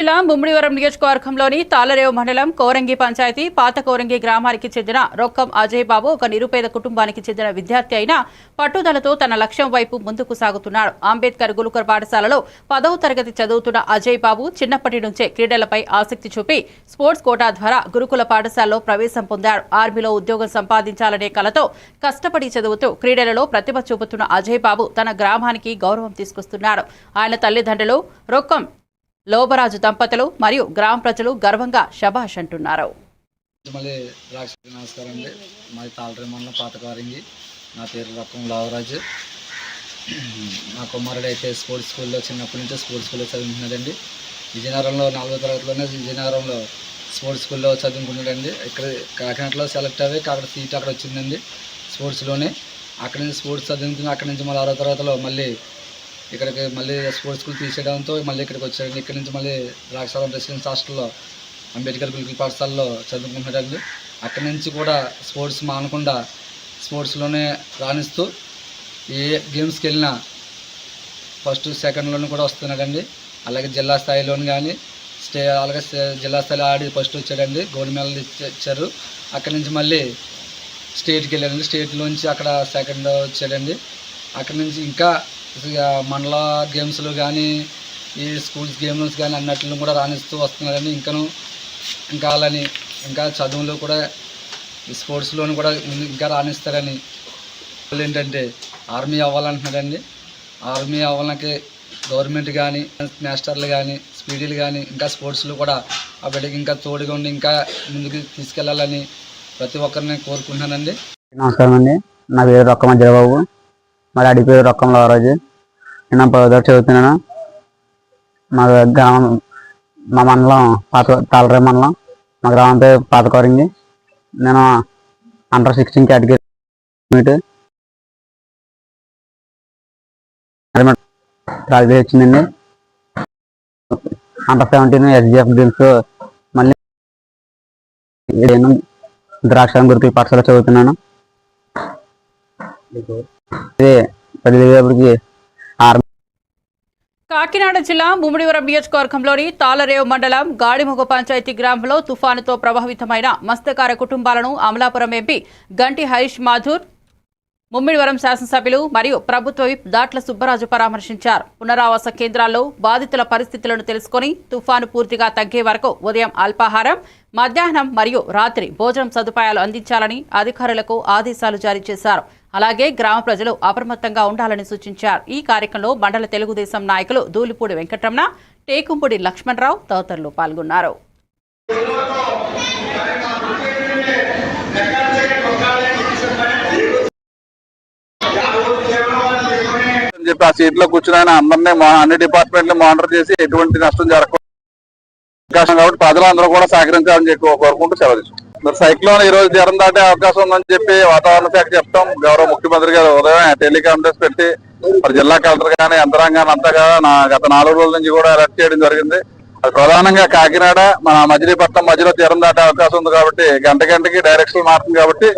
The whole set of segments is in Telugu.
జిల్లా ముమ్మిడివరం నియోజకవర్గంలోని తాళరేవు మండలం కోరంగి పంచాయతీ పాత కోరంగి గ్రామానికి చెందిన రొక్కం అజయ్ బాబు ఒక నిరుపేద కుటుంబానికి చెందిన విద్యార్థి అయిన పట్టుదలతో తన లక్ష్యం వైపు ముందుకు సాగుతున్నాడు. అంబేద్కర్ గురుకుల పాఠశాలలో 10వ తరగతి చదువుతున్న అజయ్ బాబు చిన్నప్పటి నుంచే క్రీడలపై ఆసక్తి చూపి స్పోర్ట్స్ కోటా ద్వారా గురుకుల పాఠశాలలో ప్రవేశం పొందాడు. ఆర్మీలో ఉద్యోగం సంపాదించాలనే కలతో కష్టపడి చదువుతూ క్రీడలలో ప్రతిభ చూపుతున్న అజయ్ బాబు తన గ్రామానికి గౌరవం తీసుకొస్తున్నాడు. ఆయన తల్లిదండ్రులు రొక్కం లోబరాజు దంపతులు మరియు గ్రామ ప్రజలు గర్వంగా శభాష్ అంటున్నారు. నమస్కారం అండి. మాది తాళరేవు మండలం పాత కోరంగి. నా పేరు రొక్కం లోబరాజు. నా కుమారుడు అయితే స్పోర్ట్స్ స్కూల్లో చిన్నప్పటి నుంచి స్పోర్ట్స్ స్కూల్లో చదువుతున్నాడండి. విజయనగరంలో 4వ తరగతిలోనే విజయనగరంలో స్పోర్ట్స్ స్కూల్లో చదువుకుంటున్నాడండి. ఇక్కడ కాకినాడలో సెలెక్ట్ అయ్యి అక్కడ సీట్ అక్కడ వచ్చిందండి స్పోర్ట్స్లోనే. అక్కడి నుంచి స్పోర్ట్స్ చదువుతుంది. అక్కడి నుంచి మళ్ళీ 6వ తరగతిలో మళ్ళీ ఇక్కడికి మళ్ళీ స్పోర్ట్స్ స్కూల్ తీసేయడంతో మళ్ళీ ఇక్కడికి వచ్చాడండి. ఇక్కడ నుంచి మళ్ళీ ద్రాక్షారం రెసిడెన్స్ హాస్టల్లో అంబేద్కర్ గురుకుల పాఠశాలలో చదువుకుంటున్నాడండి. అక్కడి నుంచి కూడా స్పోర్ట్స్ మానకుండా స్పోర్ట్స్లోనే రాణిస్తూ ఏ గేమ్స్కి వెళ్ళినా ఫస్ట్ సెకండ్లోనూ కూడా వస్తున్నాడండి. అలాగే జిల్లా స్థాయిలోని కానీ అలాగే జిల్లా స్థాయిలో ఆడి ఫస్ట్ వచ్చాడండి. గోల్డ్ మెడల్ ఇచ్చారు. అక్కడి నుంచి మళ్ళీ స్టేట్కి వెళ్ళాడండి. స్టేట్లోంచి అక్కడ సెకండ్ వచ్చాడండి. అక్కడి నుంచి ఇంకా మండల గేమ్స్లో కానీ ఈ స్కూల్స్ గేమ్స్ కానీ అన్నట్లు కూడా రాణిస్తూ వస్తున్నాడని ఇంకా అలాని ఇంకా చదువులో కూడా స్పోర్ట్స్లోని కూడా ఇంకా రాణిస్తారని ఏంటంటే ఆర్మీ అవ్వాలంటున్నాడండి. ఆర్మీ అవ్వాలకి గవర్నమెంట్ కానీ మాస్టర్లు కానీ స్పీడీలు కానీ ఇంకా స్పోర్ట్స్లో కూడా ఆ బిడ్డకి ఇంకా తోడుగా ఉండి ఇంకా ముందుకు తీసుకెళ్లాలని ప్రతి ఒక్కరిని కోరుకుంటున్నానండి. నమస్కారం అండి. నా పేరు రొక్కం అజయ్ బాబు. మా డాడీ పేరు రొక్కం లోబరాజు. నేను 10వ తరగతి చదువుతున్నాను. మా గ్రామం మా మండలం తాళరేవు మండలం. మా గ్రామం పేరు పాత కోరంగి. నేను అండర్ 16 కేటగిరీ రాజకీయ వచ్చిందండి. అండర్ 17 SGF గేమ్స్ మళ్ళీ ద్రాక్షారం గురుకుల పాఠశాల చదువుతున్నాను. కాకినాడ జిల్లా ముమ్మిడివరం నియోజకవర్గంలోని తాళరేవు మండలం గాడిమొగ పంచాయతీ గ్రామంలో తుఫానుతో ప్రభావితమైన మత్స్యకార కుటుంబాలను అమలాపురం ఎంపీ గంటి హరీష్ మాథూర్, ముమ్మిడివరం శాసనసభ్యులు మరియు ప్రభుత్వ విప్ దాట్ల సుబ్బరాజు పరామర్శించారు. పునరావాస కేంద్రాల్లో బాధితుల పరిస్థితులను తెలుసుకుని తుఫాను పూర్తిగా తగ్గే వరకు ఉదయం అల్పాహారం, మధ్యాహ్నం మరియు రాత్రి భోజనం సదుపాయాలు అందించాలని అధికారులకు ఆదేశాలు జారీ చేశారు. అలాగే గ్రామ ప్రజలు అప్రమత్తంగా ఉండాలని సూచించారు. ఈ కార్యక్రమంలో మండల తెలుగుదేశం నాయకులు దూలిపూడి వెంకటరమణ, టేకుంపూడి లక్ష్మణరావు తదితరులు పాల్గొన్నారు. చెప్పి ఆ సీట్ లో కూర్చుని ఆయన అందరినీ అన్ని డిపార్ట్మెంట్లు మానిటర్ చేసి ఎటువంటి నష్టం జరగకుండా కాబట్టి ప్రజలందరూ కూడా సహకరించాలని చెప్పి కోరుకుంటూ సెలవు. మరి సైక్లోన్ ఈ రోజు తీరం దాటే అవకాశం ఉందని చెప్పి వాతావరణ శాఖ చెప్తాం. గౌరవ ముఖ్యమంత్రి గారు ఉదయం టెలికాన్ఫరెన్స్ పెట్టి మరి జిల్లా కలెక్టర్ కానీ యంత్రాంగాన్ని అంతగా గత 4 రోజుల నుంచి కూడా అలర్ట్ చేయడం జరిగింది. అది ప్రధానంగా కాకినాడ మన మజిలీపట్నం మధ్యలో తీరం దాటే అవకాశం ఉంది కాబట్టి గంటకి డైరెక్షన్ మారుతుంది కాబట్టి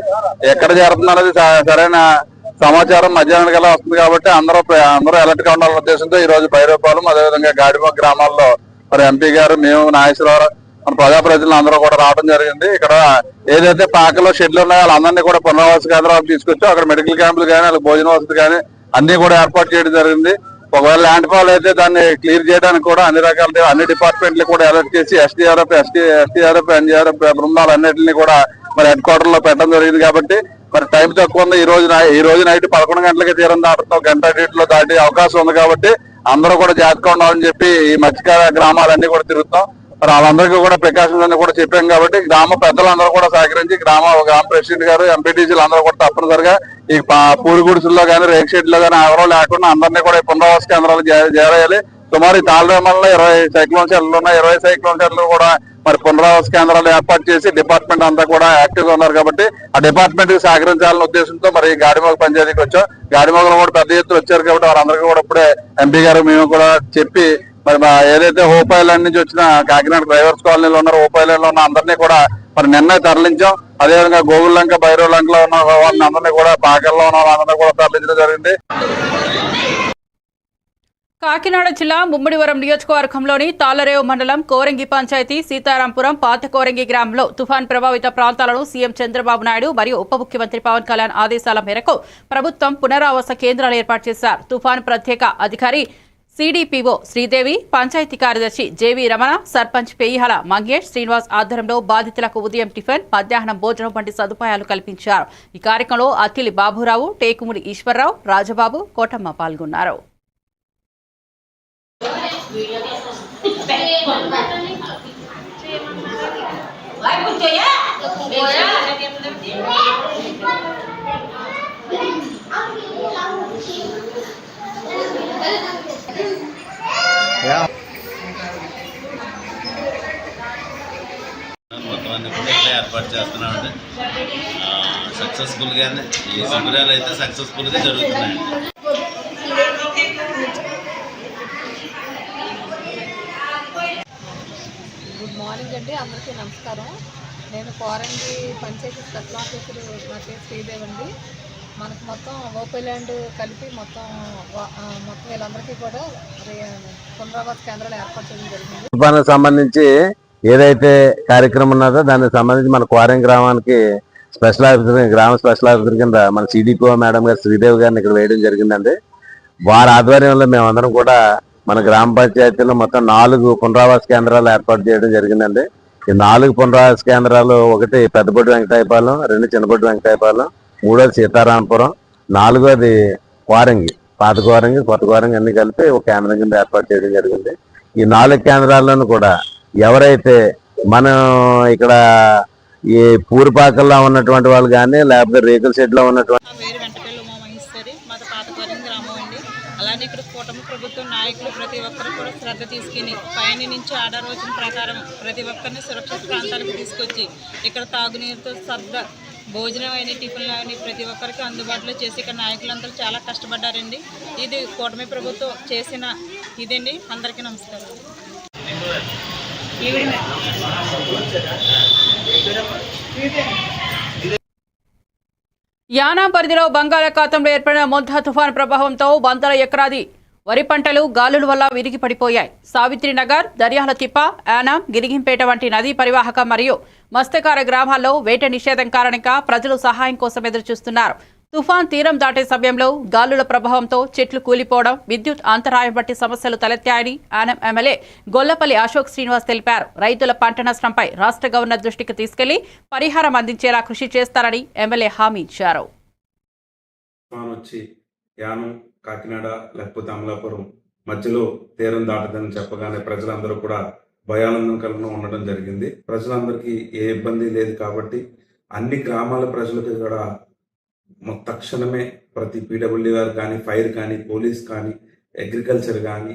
ఎక్కడ చేరుతుంది అనేది సరైన సమాచారం మధ్యాహ్నం కల్లా వస్తుంది కాబట్టి అందరూ అలర్ట్ గా ఉండాలనే ఉద్దేశంతో ఈ రోజు భైరవపాలెం అదేవిధంగా గాడిమొగ గ్రామాల్లో మరి ఎంపీ గారు మేము నాగేశ్వరరావు మన ప్రజా ప్రజలు అందరూ కూడా రావడం జరిగింది. ఇక్కడ ఏదైతే పాకలో షెడ్లు ఉన్నాయో వాళ్ళందరినీ కూడా పునరావాస కేంద్రాలకు తీసుకొచ్చి అక్కడ మెడికల్ క్యాంపులు కానీ వాళ్ళకి భోజన వసతి కానీ అన్ని కూడా ఏర్పాటు చేయడం జరిగింది. ఒకవేళ ల్యాండ్ ఫాల్ అయితే దాన్ని క్లియర్ చేయడానికి కూడా అన్ని డిపార్ట్మెంట్లు కూడా అలర్ట్ చేసి ఎస్డీఆర్ఎఫ్ ఎన్డీఆర్ఎఫ్ బృందాలు అన్నింటినీ కూడా మరి హెడ్ క్వార్టర్ లో పెట్టడం జరిగింది. కాబట్టి మరి టైం తక్కువ ఉంది. ఈ రోజు నైట్ 11 గంటలకి తీరం దాటుతాం, గంట డేట్లో దాటే అవకాశం ఉంది కాబట్టి అందరూ కూడా జాగ్రత్తగా ఉండాలని చెప్పి ఈ మత్స్యకార గ్రామాలన్నీ కూడా తిరుగుతాం. మరి వాళ్ళందరికీ కూడా ప్రికాషన్స్ అన్ని కూడా చెప్పాం కాబట్టి గ్రామ పెద్దలందరూ కూడా సహకరించి గ్రామ ప్రెసిడెంట్ గారు ఎంపీటీసీలు అందరూ కూడా తప్పనిసరిగా ఈ పూడి గుడిసెల్లో కానీ రేక్ షెడ్ లో కానీ ఎవరో లేకుండా అందరినీ కూడా పునరావాస కేంద్రాలు చేరేయాలి. సుమారు ఈ తాళరేవు మండలంలో 20 సైక్లోన్ సెల్లు ఉన్నాయి. 20 సైక్లోన్ సెల్లు కూడా మరి పునరావాస కేంద్రాలు ఏర్పాటు చేసి డిపార్ట్మెంట్ అంతా కూడా యాక్టివ్ గా ఉన్నారు కాబట్టి ఆ డిపార్ట్మెంట్ కి సహకరించాలనే ఉద్దేశంతో మరి గాడిమొగ పంచాయతీకి వచ్చాం. గాడిమొగలో కూడా పెద్ద ఎత్తున వచ్చారు కాబట్టి వారందరికీ కూడా ఇప్పుడే ఎంపీ గారు మేము కూడా చెప్పి మరి ఏదైతే హోప్ ఐలాండ్ నుంచి వచ్చిన కాకినాడ డ్రైవర్స్ కాలనీలో ఉన్నారో హోప్ ఐలాండ్ లో ఉన్న అందరినీ కూడా మరి నిన్నే తరలించాం. అదేవిధంగా గోగుల్లంక భైరవలంకలో ఉన్న వాళ్ళని అందరినీ కూడా పాకల్లో ఉన్న వాళ్ళందరినీ కూడా తరలించడం జరిగింది. కాకినాడ జిల్లా ముమ్మిడివరం నియోజకవర్గంలోని తాళ్లరేవు మండలం కోరంగి పంచాయతీ సీతారాంపురం పాత కోరంగి గ్రామంలో తుఫాన్ ప్రభావిత ప్రాంతాలను సీఎం చంద్రబాబు నాయుడు మరియు ఉప ముఖ్యమంత్రి పవన్ కళ్యాణ్ ఆదేశాల మేరకు ప్రభుత్వం పునరావాస కేంద్రాలు ఏర్పాటు చేశారు. తుఫాన్ ప్రత్యేక అధికారి సిడిపిఓ శ్రీదేవి, పంచాయతీ కార్యదర్శి జేవీ రమణ, సర్పంచ్ పెయ్యిహల మంగేష్ శ్రీనివాస్ ఆధ్వర్యంలో బాధితులకు ఉదయం టిఫిన్, మధ్యాహ్నం భోజనం వంటి సదుపాయాలు కల్పించారు. ఈ కార్యక్రమంలో అత్తిలి బాబురావు, టేకుముడి ఈశ్వరరావు, రాజబాబు, కోటమ్మ పాల్గొన్నారు. మొత్తం అన్ని కూడా ఇట్లా ఏర్పాటు చేస్తున్నామండి. సక్సెస్ఫుల్గానే ఈ శిబిరాలు అయితే సక్సెస్ఫుల్గా జరుగుతున్నాయండి. గుడ్ మార్నింగ్ అండి, అందరికీ నమస్కారం. నేను కోరంగి పంచాయతీ స్పెషల్ ఆఫీసర్, నా పేరు శ్రీదేవి అండి. మనకు మొత్తం ఓపెల్యాండ్ కలిపి మొత్తం వీళ్ళందరికీ కూడా పునరావాస కేంద్రాలు ఏర్పాటు చేయడం జరిగింది. తుఫానుకు సంబంధించి ఏదైతే కార్యక్రమం ఉన్నదో దానికి సంబంధించి మన కోరంగి గ్రామానికి స్పెషల్ ఆఫీసర్, గ్రామ స్పెషల్ ఆఫీసర్ కింద మన సిడిపిఓ మేడం గారు శ్రీదేవి గారిని ఇక్కడ వేయడం జరిగిందండి. వారి ఆధ్వర్యంలో మేమందరం కూడా మన గ్రామ పంచాయతీలో మొత్తం 4 పునరావాస కేంద్రాలు ఏర్పాటు చేయడం జరిగిందండి. ఈ 4 పునరావాస కేంద్రాలు, ఒకటి పెద్దబొడ్డు వెంకటాయపాలెం, 2 చిన్నబొడ్డు వెంకటాయపాలెం, 3వది సీతారాంపురం, 4వది కోరంగి, పాత కోరంగి, కొత్త కోరంగి అన్ని కలిపి ఒక కేంద్రం కింద ఏర్పాటు చేయడం జరిగింది. ఈ 4 కేంద్రాల్లోనూ కూడా ఎవరైతే మనం ఇక్కడ ఈ పూరిపాకల్లో ఉన్నటువంటి వాళ్ళు కానీ, లేకపోతే రేకుల షెడ్లో ఉన్నటువంటి మాది పాత కోరంగి గ్రామం అండి. అలానే ఇక్కడ కూటమి ప్రభుత్వం నాయకులు ప్రతి ఒక్కరు కూడా శ్రద్ధ తీసుకుని పైన నుంచి ఆర్డర్ వచ్చిన ప్రకారం ప్రతి ఒక్కరిని సురక్షిత ప్రాంతాలకు తీసుకొచ్చి ఇక్కడ తాగునీరుతో భోజనం అయిన టిఫిన్లు అని ప్రతి ఒక్కరికి అందుబాటులో చేసి ఇక్కడ నాయకులందరూ చాలా కష్టపడ్డారండి. ఇది కూటమి ప్రభుత్వం చేసిన ఇదండి. అందరికీ నమస్కారం. యానా పరిధిలో బంగాళాఖాతంలో ఏర్పడిన మొంతా తుఫాను ప్రభావంతో వందల ఎకరాది వరి పంటలు గాలుల వల్ల విరిగి పడిపోయాయి. సావిత్రినగర్, దర్యాలతిప్ప, యానాం, గిరిగింపేట వంటి నదీ పరివాహక మరియు మత్స్యకార గ్రామాల్లో వేట నిషేధం కారణంగా ప్రజలు సహాయం కోసం ఎదురుచూస్తున్నారు. తుఫాన్ తీరం దాటే సమయంలో గాలుల ప్రభావంతో చెట్లు కూలిపోవడం, విద్యుత్ అంతరాయం వంటి సమస్యలు తలెత్తాయని యానాం ఎమ్మెల్యే గొల్లపల్లి అశోక్ శ్రీనివాస్ తెలిపారు. రైతుల పంట నష్టంపై రాష్ట్ర గవర్నర్ దృష్టికి తీసుకెళ్లి పరిహారం అందించేలా కృషి చేస్తారని ఎమ్మెల్యే హామీ ఇచ్చారు. కాకినాడ లేకపోతే అమలాపురం మధ్యలో తీరం దాటదని చెప్పగానే ప్రజలందరూ కూడా భయాందోళనకరంగా ఉండడం జరిగింది. ప్రజలందరికీ ఏ ఇబ్బంది లేదు కాబట్టి అన్ని గ్రామాల ప్రజలకు కూడా తక్షణమే ప్రతి పీడబ్ల్యూడీ గారు కానీ, ఫైర్ కానీ, పోలీస్ కానీ, అగ్రికల్చర్ కానీ,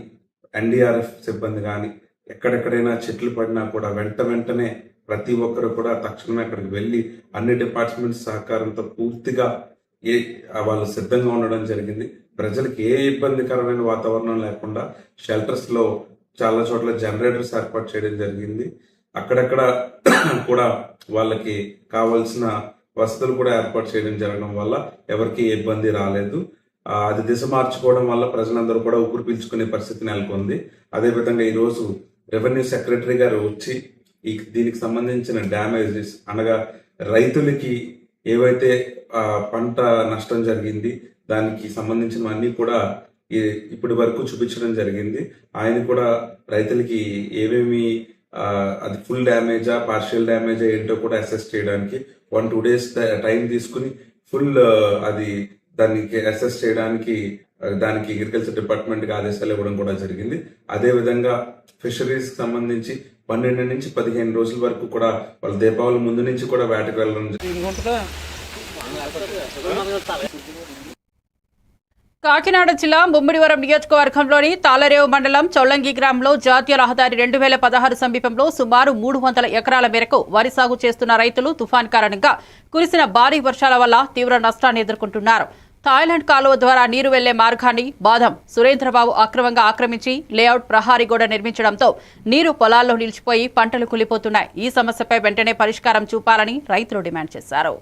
ఎన్డీఆర్ఎఫ్ సిబ్బంది కానీ ఎక్కడెక్కడైనా చెట్లు పడినా కూడా వెంటనే ప్రతి ఒక్కరు కూడా తక్షణమే అక్కడికి వెళ్ళి అన్ని డిపార్ట్మెంట్స్ సహకారంతో పూర్తిగా వాళ్ళు సిద్ధంగా ఉండడం జరిగింది. ప్రజలకు ఏ ఇబ్బందికరమైన వాతావరణం లేకుండా షెల్టర్స్ లో చాలా చోట్ల జనరేటర్స్ ఏర్పాటు చేయడం జరిగింది. అక్కడక్కడ కూడా వాళ్ళకి కావాల్సిన వసతులు కూడా ఏర్పాటు చేయడం జరగడం వల్ల ఎవరికి ఇబ్బంది రాలేదు. అది దిశ మార్చుకోవడం వల్ల ప్రజలందరూ కూడా ఊపిరి పీల్చుకునే పరిస్థితి నెలకొంది. అదేవిధంగా ఈరోజు రెవెన్యూ సెక్రటరీ గారు వచ్చి దీనికి సంబంధించిన డ్యామేజెస్ అనగా రైతులకి ఏవైతే పంట నష్టం జరిగింది దానికి సంబంధించినవన్నీ కూడా ఇప్పటి వరకు చూపించడం జరిగింది. ఆయన కూడా రైతులకి ఏమేమి అది ఫుల్ డ్యామేజా, పార్షియల్ డ్యామేజా ఏంటో కూడా అసెస్ చేయడానికి 1-2 days టైం తీసుకుని ఫుల్ అది దానికి అసెస్ చేయడానికి దానికి అగ్రికల్చర్ డిపార్ట్మెంట్కి ఆదేశాలు ఇవ్వడం కూడా జరిగింది. అదేవిధంగా ఫిషరీస్ సంబంధించి 12 నుంచి 15 రోజుల వరకు కూడా వాళ్ళు దీపావళి ముందు నుంచి కూడా వేటకు వెళ్ళడం జరిగింది. కాకినాడ జిల్లా ముమ్మిడివరం నియోజకవర్గంలోని తాళ్లరేవు మండలం చొల్లంగి గ్రామంలో జాతీయ రహదారి 2016 సమీపంలో సుమారు 300 ఎకరాల మేరకు వరి సాగు చేస్తున్న రైతులు తుఫాన్ కారణంగా కురిసిన భారీ వర్షాల వల్ల తీవ్ర నష్టాన్ని ఎదుర్కొంటున్నారు. థాయిలాండ్ కాలువ ద్వారా నీరు వెళ్లే మార్గాన్ని బాదం సురేంద్రబాబు అక్రమంగా ఆక్రమించి లేఅవుట్ ప్రహారీ గోడ నిర్మించడంతో నీరు పొలాల్లో నిలిచిపోయి పంటలు కులిపోతున్నాయి. ఈ సమస్యపై వెంటనే పరిష్కారం చూపాలని రైతులు డిమాండ్ చేశారు.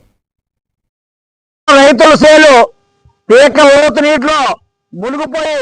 రైతుల సేలు పీక లోతు నీటిలో మునిగిపోయి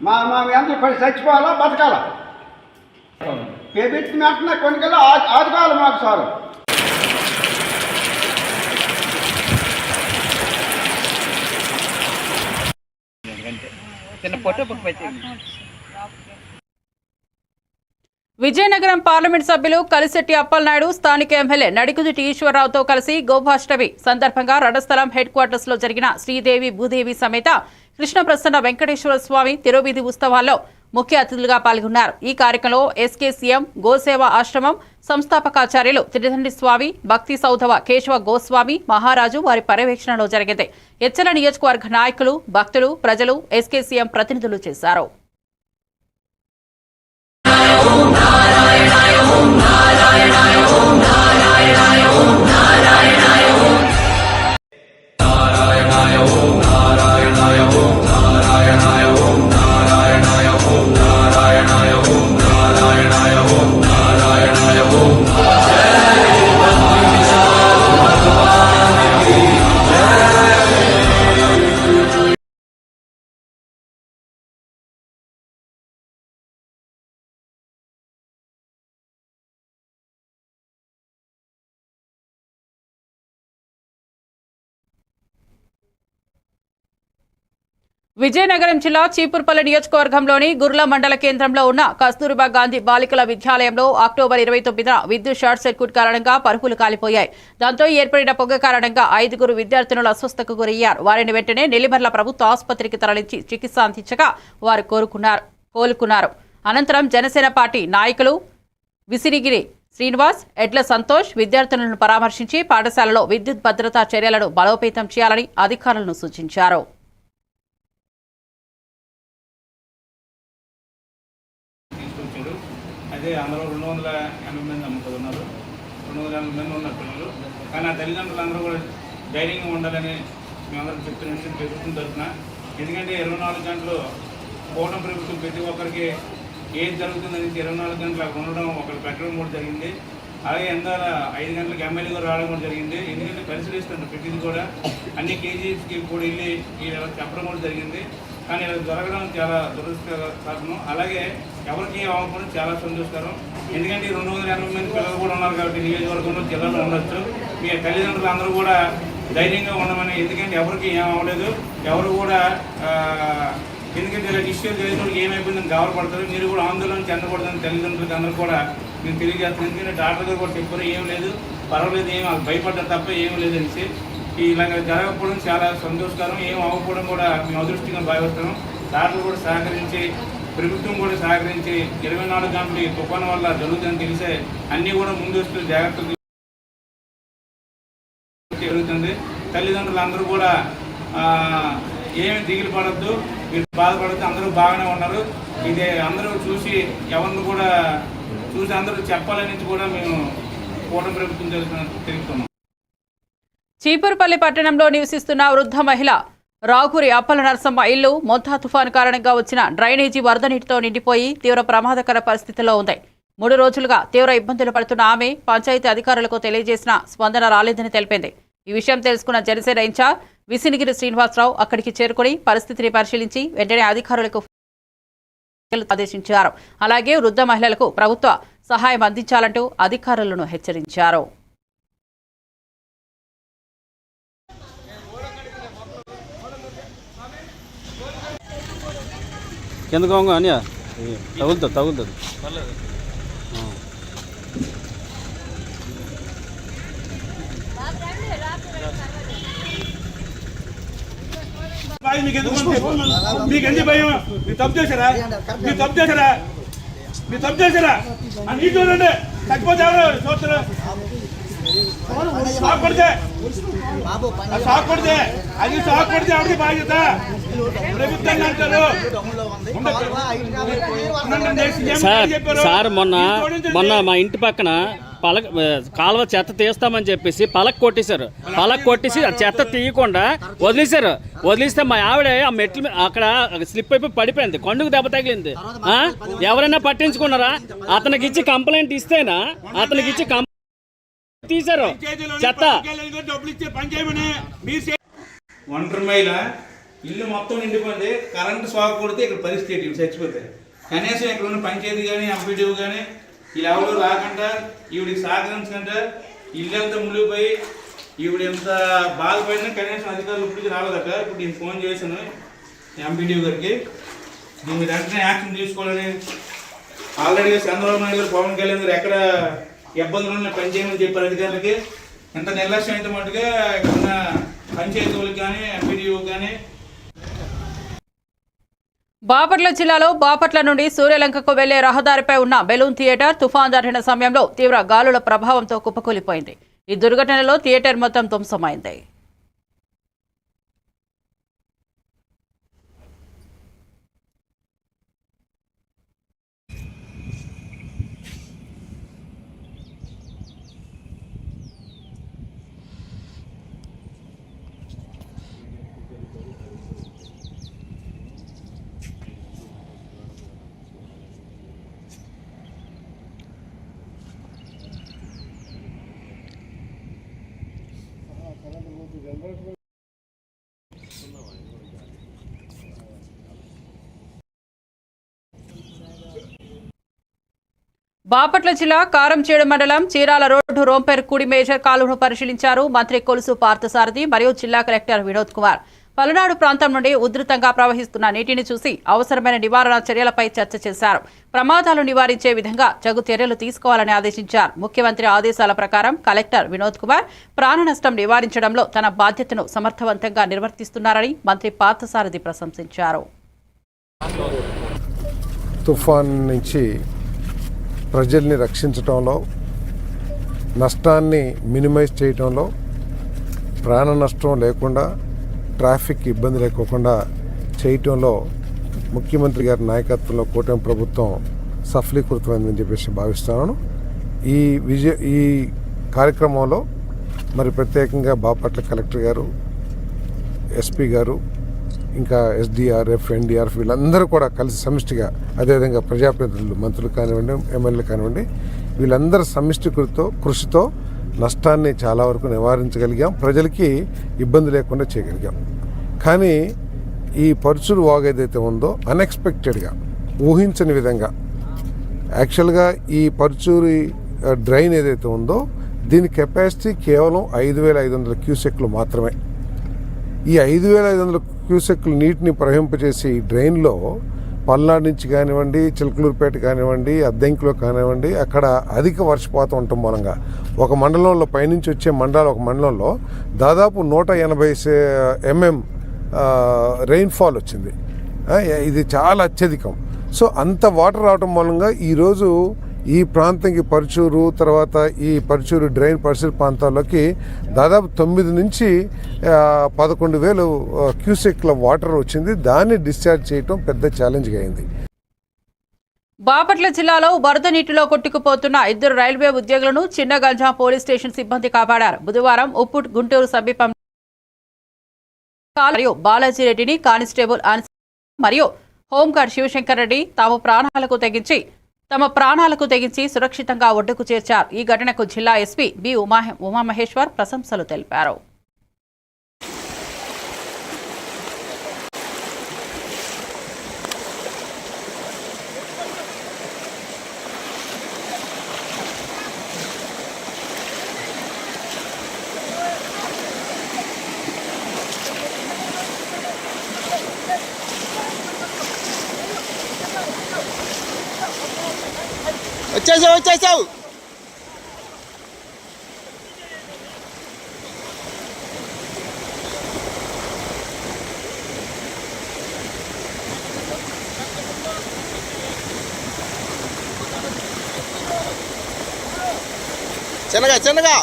మా ఎంత పడి చచ్చిపోవాలా బతకాలా పెట్టిన వెంటనే కొనుకెళ్ళి ఆదుకోవాలి మాకు సార్. విజయనగరం పార్లమెంట్ సభ్యులు కలిశెట్టి అప్పలనాయుడు స్థానిక ఎమ్మెల్యే నడికుదుటి ఈశ్వరరావుతో కలిసి గోపాష్టమి సందర్భంగా రణస్థలం హెడ్ క్వార్టర్స్ లో జరిగిన శ్రీదేవి భూదేవి సమేత కృష్ణప్రసన్న వెంకటేశ్వర స్వామి తిరువీధి ఉత్సవాల్లో ముఖ్య అతిథులుగా పాల్గొన్నారు. ఈ కార్యక్రమంలో ఎస్కేసీఎం గోసేవ ఆశ్రమం సంస్థాపకాచార్యులు త్రిదండి స్వామి భక్తి సౌధవ కేశవ గోస్వామి మహారాజు వారి పర్యవేక్షణలో జరిగింది. ఎచ్చల నియోజకవర్గ నాయకులు భక్తులు ప్రజలు ఎస్కేసీఎం ప్రతినిధులు చేశారు. విజయనగరం జిల్లా చీపురుపల్లి నియోజకవర్గంలోని గుర్ల మండల కేంద్రంలో ఉన్న కస్తూరిబా గాంధీ బాలికల విద్యాలయంలో అక్టోబర్ 29న విద్యుత్ షార్ట్ సర్క్యూట్ కారణంగా పరుపులు కాలిపోయాయి. దాంతో ఏర్పడిన పొగ కారణంగా 5 విద్యార్థినులు అస్వస్థతకు గురయ్యారు. వారిని వెంటనే నెల్లిమర్ల ప్రభుత్వ ఆసుపత్రికి తరలించి చికిత్స అందించగా వారు కోలుకున్నారు. అనంతరం జనసేన పార్టీ నాయకులు విసిరిగిరి శ్రీనివాస్, ఎడ్ల సంతోష్ విద్యార్థులను పరామర్శించి పాఠశాలలో విద్యుత్ భద్రతా చర్యలను బలోపేతం చేయాలని అధికారులను సూచించారు. అదే అందులో 280 మంది అమ్ముతుంది ఉన్నారు. 280 మంది ఉన్నారు పిల్లలు. కానీ ఆ తల్లిదండ్రులు అందరూ కూడా ధైర్యంగా ఉండాలని మేమందరం చెప్తున్నాం ప్రభుత్వం తరఫున. ఎందుకంటే 24 గంటలు కూటమి ప్రభుత్వం ప్రతి ఒక్కరికి ఏది జరుగుతుందని 24 గంటలు అక్కడ ఉండడం ఒకరు పెట్టడం కూడా జరిగింది. అలాగే ఎందాల 5 గంటలకు ఎమ్మెల్యే కూడా రావడం కూడా జరిగింది. ఎందుకంటే పరిశీలిస్తున్నారు ప్రతిదీ కూడా అన్ని కేజీస్కి కూడా వెళ్ళి ఇలా చెప్పడం కూడా జరిగింది. కానీ ఇలా జరగడం చాలా దురదృష్టకరం. అలాగే ఎవరికి అవ్వకపోవడం చాలా సంతోషకరం. ఎందుకంటే 280 మంది పిల్లలు కూడా ఉన్నారు కాబట్టి నియోజకవర్గంలో జిల్లాలో ఉండొచ్చు. మీ తల్లిదండ్రులు అందరూ కూడా ధైర్యంగా ఉండమని. ఎందుకంటే ఎవరికి ఏం అవ్వలేదు, ఎవరు కూడా ఎందుకంటే ఇలా ఇష్యూలు తెలియదు ఏమైపోయిందని గౌరవపడతారు. మీరు కూడా ఆందోళన చెందకూడదని తల్లిదండ్రులకి అందరూ కూడా నేను తెలియజేస్తాను. ఎందుకంటే డాక్టర్ గారు కూడా చెప్పారు ఏం లేదు, పర్వాలేదు, ఏం భయపడ్డా తప్ప ఏం లేదనేసి. ఇలాగ జరగకపోవడం చాలా సంతోషకరం. ఏం అవ్వకపోవడం కూడా మేము అదృష్టంగా భావిస్తున్నాం. డాక్టర్లు కూడా సహకరించి, ప్రభుత్వం కూడా సహకరించి 24 గంటలు ఈ తుఫాను వల్ల జరుగుతుందని తెలిసే అన్నీ కూడా ముందు వస్తూ జాగ్రత్తలు జరుగుతుంది. తల్లిదండ్రులు అందరూ కూడా ఏమి దిగులు పడద్దు, మీరు బాధపడద్దు, అందరూ బాగానే ఉన్నారు. ఇదే అందరూ చూసి ఎవరిని కూడా చూసి అందరూ చెప్పాలని కూడా మేము కూటమి ప్రభుత్వం తెలుపుతున్నాం. చీపురుపల్లి పట్టణంలో నివసిస్తున్న వృద్ధ మహిళ రాఘూరి అప్పల నరసమ్మ ఇల్లు మొంతా తుఫాను కారణంగా వచ్చిన డ్రైనేజీ వరద నీటితో నిండిపోయి తీవ్ర ప్రమాదకర పరిస్థితిలో ఉంది. 3 రోజులుగా తీవ్ర ఇబ్బందులు పడుతున్న ఆమె పంచాయతీ అధికారులకు తెలియజేసిన స్పందన రాలేదని తెలిపింది. ఈ విషయం తెలుసుకున్న జనసేన ఇన్ఛార్జ్ విసినిగిరి శ్రీనివాసరావు అక్కడికి చేరుకుని పరిస్థితిని పరిశీలించి వెంటనే అధికారులకు ఆదేశించారు. అలాగే వృద్ధ మహిళలకు ప్రభుత్వ సహాయం అందించాలంటూ అధికారులను హెచ్చరించారు. ఎందుకు అని తగులుతుంది మీకు ఎందుకు భయం? మీరు తప్పు చేశారా? అని చూడండి. తగ్గిపోతే ఎవరు చూస్తారు? షాక్ పడితే అది షాక్ పడితే ఎవరికి బాధ్యత? ప్రభుత్వం అంటారు. సార్ మొన్న మా ఇంటి పక్కన కాలువ చెత్త తీస్తామని చెప్పేసి పలక కొట్టేశారు. కొట్టేసి ఆ చెత్త తీయకుండా వదిలిస్తే మా ఆవిడ ఆ మెట్లు అక్కడ స్లిప్ అయిపోయి పడిపోయింది, కొండుకు దెబ్బ తగిలింది. ఎవరైనా పట్టించుకున్నారా? అతనికి ఇచ్చి కంప్లైంట్ ఇస్తేనా? అతనికి ఇచ్చి తీశారు చెత్త. ఒంటరి మహిళ ఇల్లు మొత్తం నిండిపోయింది. కరెంటు షాక్ కొడితే ఇక్కడ పరిస్థితి ఇవి చచ్చిపోతాయి. కనీసం ఇక్కడ ఉన్న పంచాయతీ కానీ ఎంపీడీ కానీ వీళ్ళు ఎవరు రాకుండా ఈవిడికి సహకరించకుండా ఇల్లు అంతా మునిగిపోయి ఈవిడ ఎంత బాధపడినా కనీసం అధికారులు ఇప్పటికి రాలేదట. ఇప్పుడు నేను ఫోన్ చేశాను ఎంపీడీ గారికి, దీని మీద వెంటనే యాక్షన్ తీసుకోవాలని. ఆల్రెడీ చంద్రబాబు నాయుడు గారు, పవన్ కళ్యాణ్ గారు ఎక్కడ ఇబ్బందులు ఉన్న పని చేయమని చెప్పారు అధికారులకి. ఎంత నిర్లక్ష్యం అయితే మటుగా ఇక్కడ ఉన్న పంచాయతీలకు కానీ ఎంపీడీఓకి కానీ. బాపట్ల జిల్లాలో బాపట్ల నుండి సూర్యలంకకు వెళ్లే రహదారిపై ఉన్న బెలూన్ థియేటర్ తుఫాన్ దాటిన సమయంలో తీవ్ర గాలుల ప్రభావంతో కుప్పకూలిపోయింది. ఈ దుర్ఘటనలో థియేటర్ మొత్తం ధ్వంసమైంది. బాపట్ల జిల్లా కారంచేడు మండలం చీరాల రోడ్డు రోంపేర్ కుడి మేజర్ కాలువను పరిశీలించారు మంత్రి కొలుసు పార్థసారథి మరియు జిల్లా కలెక్టర్ వినోద్ కుమార్. పలనాడు ప్రాంతం నుండి ఉధృతంగా ప్రవహిస్తున్న నీటిని చూసి అవసరమైన నివారణ చర్యలపై చర్చ చేశారు. ప్రమాదాలు నివారించే విధంగా తగు చర్యలు తీసుకోవాలని ఆదేశించారు. ముఖ్యమంత్రి ఆదేశాల ప్రకారం కలెక్టర్ వినోద్ కుమార్ ప్రాణ నష్టం నివారించడంలో తన బాధ్యతను సమర్థవంతంగా నిర్వర్తిస్తున్నారని మంత్రి పార్థసారథి ప్రశంసించారు. తుఫాన్ నుంచి ప్రజల్ని రక్షించడంలో, నష్టాన్ని మినిమైజ్ చేయడంలో, ప్రాణ నష్టం లేకుండా ట్రాఫిక్ ఇబ్బంది లేకోకుండా చేయటంలో ముఖ్యమంత్రి గారి నాయకత్వంలో కూటమి ప్రభుత్వం సఫలీకృతమైందని చెప్పేసి భావిస్తున్నాను. ఈ కార్యక్రమంలో మరి ప్రత్యేకంగా బాపట్ల కలెక్టర్ గారు, ఎస్పీ గారు, ఇంకా ఎస్డిఆర్ఎఫ్, ఎన్డీఆర్ఎఫ్ వీళ్ళందరూ కూడా కలిసి సమిష్టిగా, అదేవిధంగా ప్రజాప్రతినిధులు, మంత్రులు కానివ్వండి, ఎమ్మెల్యేలు కానివ్వండి, వీళ్ళందరూ సమిష్టి కృషితో నష్టాన్ని చాలా వరకు నివారించగలిగాం. ప్రజలకి ఇబ్బంది లేకుండా చేయగలిగాం. కానీ ఈ పరుచూరు వాగు ఏదైతే ఉందో అన్ఎక్స్పెక్టెడ్గా, ఊహించని విధంగా, యాక్చువల్గా ఈ పరుచూరి డ్రైన్ ఏదైతే ఉందో దీని కెపాసిటీ కేవలం 5,500 క్యూసెక్లు మాత్రమే. ఈ 5,500 క్యూసెక్లు నీటిని ప్రవహింపజేసే ఈ డ్రైన్లో పల్నాడు నుంచి కానివ్వండి, చిలకలూరుపేట కానివ్వండి, అద్దెంకిలో కానివ్వండి, అక్కడ అధిక వర్షపాతం ఉండటం మూలంగా ఒక మండలంలో, పైనుంచి వచ్చే ఒక మండలంలో దాదాపు 180 mm రెయిన్ఫాల్ వచ్చింది. ఇది చాలా అత్యధికం. సో అంత వాటర్ రావటం మూలంగా ఈరోజు ఈ ప్రాంతంకి పరుచూరు, తర్వాత ఈ పరుచూరు డ్రైన్ పరిసర ప్రాంతాల్లోకి దాదాపు 9 నుంచి 11,000 క్యూసెక్ల వాటర్ వచ్చింది. దాన్ని డిశ్చార్జ్ చేయటం పెద్ద ఛాలెంజ్గా అయింది. బాపట్ల జిల్లాలో వరద నీటిలో కొట్టుకుపోతున్న 2 రైల్వే ఉద్యోగులను చిన్నగంజా పోలీస్ స్టేషన్ సిబ్బంది కాపాడారు. బుధవారం ఉప్పుట్ గుంటూరు సమీపం మరియు బాలాజీరెడ్డిని కానిస్టేబుల్ మరియు హోంగార్డ్ శివశంకర్ రెడ్డి తమ ప్రాణాలకు తెగించి సురక్షితంగా ఒడ్డుకు చేర్చారు. ఈ ఘటనకు జిల్లా ఎస్పీ బి ఉమామహేశ్వర్ ప్రశంసలు తెలిపారు. వచ్చేసావు చిన్నగా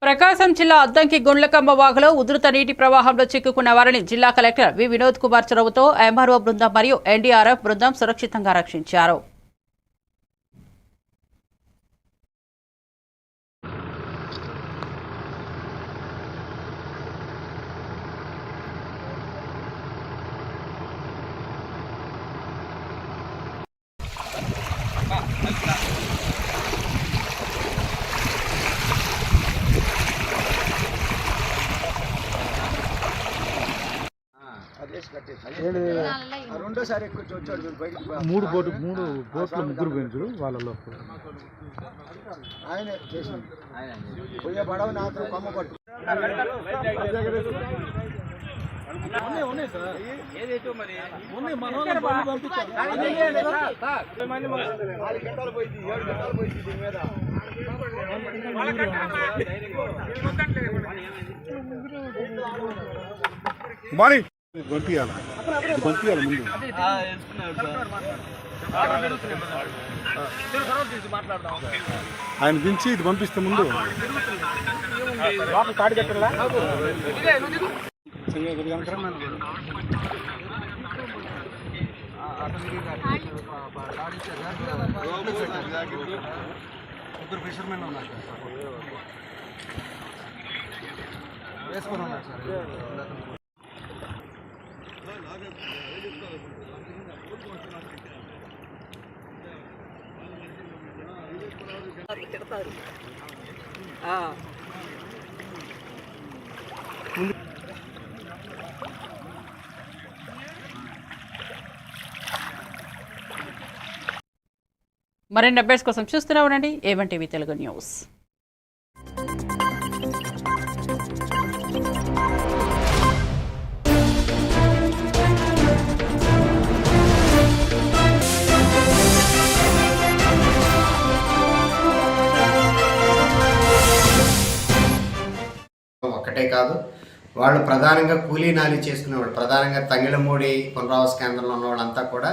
ప్రకాశం జిల్లా అద్దంకి గుండ్లకమ్మ వాగులో ఉధృత నీటి ప్రవాహంలో చిక్కుకున్న వారిని జిల్లా కలెక్టర్ వి వినోద్ కుమార్ చొరవతో ఎంఆర్ఓ బృందం మరియు ఎన్డీఆర్ఎఫ్ బృందం సురక్షితంగా రక్షించారు. రెండోసారి ఎక్కువ వచ్చాడు మూడు బోట్లు ముగ్గురు పోయించారు వాళ్ళలో ఆయన చేసింది పోయే పడవ నాతో కొమ్మ కొట్టు బాని పంపించాలి ముందు ఆయన దించి ఇది పంపిస్తే ముందు ముగ్గురు ఫిషర్మెన్ ఉన్నారు వేసుకొని ఉన్నారు సార్. మరిన్ని అప్డేట్స్ కోసం చూస్తూనే ఉండండి ఏవన్ టీవీ తెలుగు న్యూస్. ఒక్కటే కాదు, వాళ్ళు ప్రధానంగా కూలీ నాలి చేసుకునేవాళ్ళు, ప్రధానంగా తంగిళమూడి పునరావాస కేంద్రంలో ఉన్న వాళ్ళంతా కూడా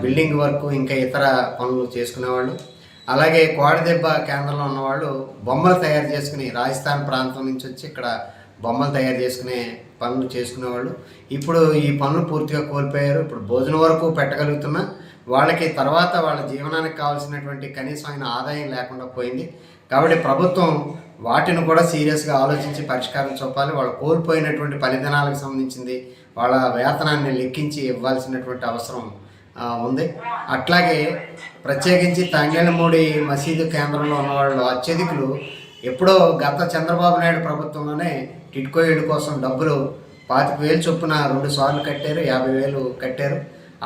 బిల్డింగ్ వర్క్ ఇంకా ఇతర పనులు చేసుకునేవాళ్ళు. అలాగే కోడదెబ్బ కేంద్రంలో ఉన్నవాళ్ళు బొమ్మలు తయారు చేసుకుని రాజస్థాన్ ప్రాంతం నుంచి వచ్చి ఇక్కడ బొమ్మలు తయారు చేసుకునే పనులు చేసుకునేవాళ్ళు. ఇప్పుడు ఈ పనులు పూర్తిగా కోల్పోయారు. ఇప్పుడు భోజనం వరకు పెట్టగలుగుతున్నా వాళ్ళకి తర్వాత వాళ్ళ జీవనానికి కావాల్సినటువంటి కనీసమైన ఆదాయం లేకుండా పోయింది. కాబట్టి ప్రభుత్వం వాటిని కూడా సీరియస్గా ఆలోచించి పరిష్కారం చూపాలి. వాళ్ళు కోల్పోయినటువంటి పనిదినాలకు సంబంధించింది వాళ్ళ వేతనాన్ని లెక్కించి ఇవ్వాల్సినటువంటి అవసరం ఉంది. అట్లాగే ప్రత్యేకించి తంగేళ్ళమూడి మసీదు కేంద్రంలో ఉన్నవాళ్ళు అత్యధికులు ఎప్పుడో గత చంద్రబాబు నాయుడు ప్రభుత్వంలోనే టిడ్కో ఇళ్ళు కోసం డబ్బులు 25,000 చొప్పున 2 సార్లు కట్టారు, 50,000 కట్టారు.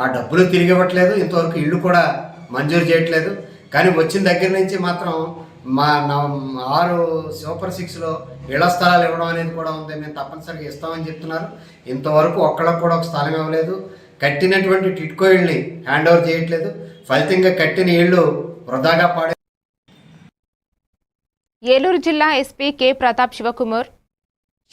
ఆ డబ్బులు తిరిగి ఇవ్వట్లేదు, ఇంతవరకు ఇళ్ళు కూడా మంజూరు చేయట్లేదు. కానీ వచ్చిన దగ్గర నుంచి మాత్రం 6 సూపర్ 6లో ఇళ్ల స్థలాలు ఇవ్వడం అనేది కూడా ఉంది. మేము తప్పనిసరిగా ఇస్తామని చెప్తున్నారు. ఇంతవరకు ఒక్కళ్ళకు కూడా ఒక స్థలం ఇవ్వలేదు. కట్టినటువంటి టిడ్కో ఇళ్ళని హ్యాండ్ ఓవర్ చేయట్లేదు. ఫలితంగా కట్టిన ఇళ్ళు వృధాగా పాడే. ఏలూరు జిల్లా SP K Pratap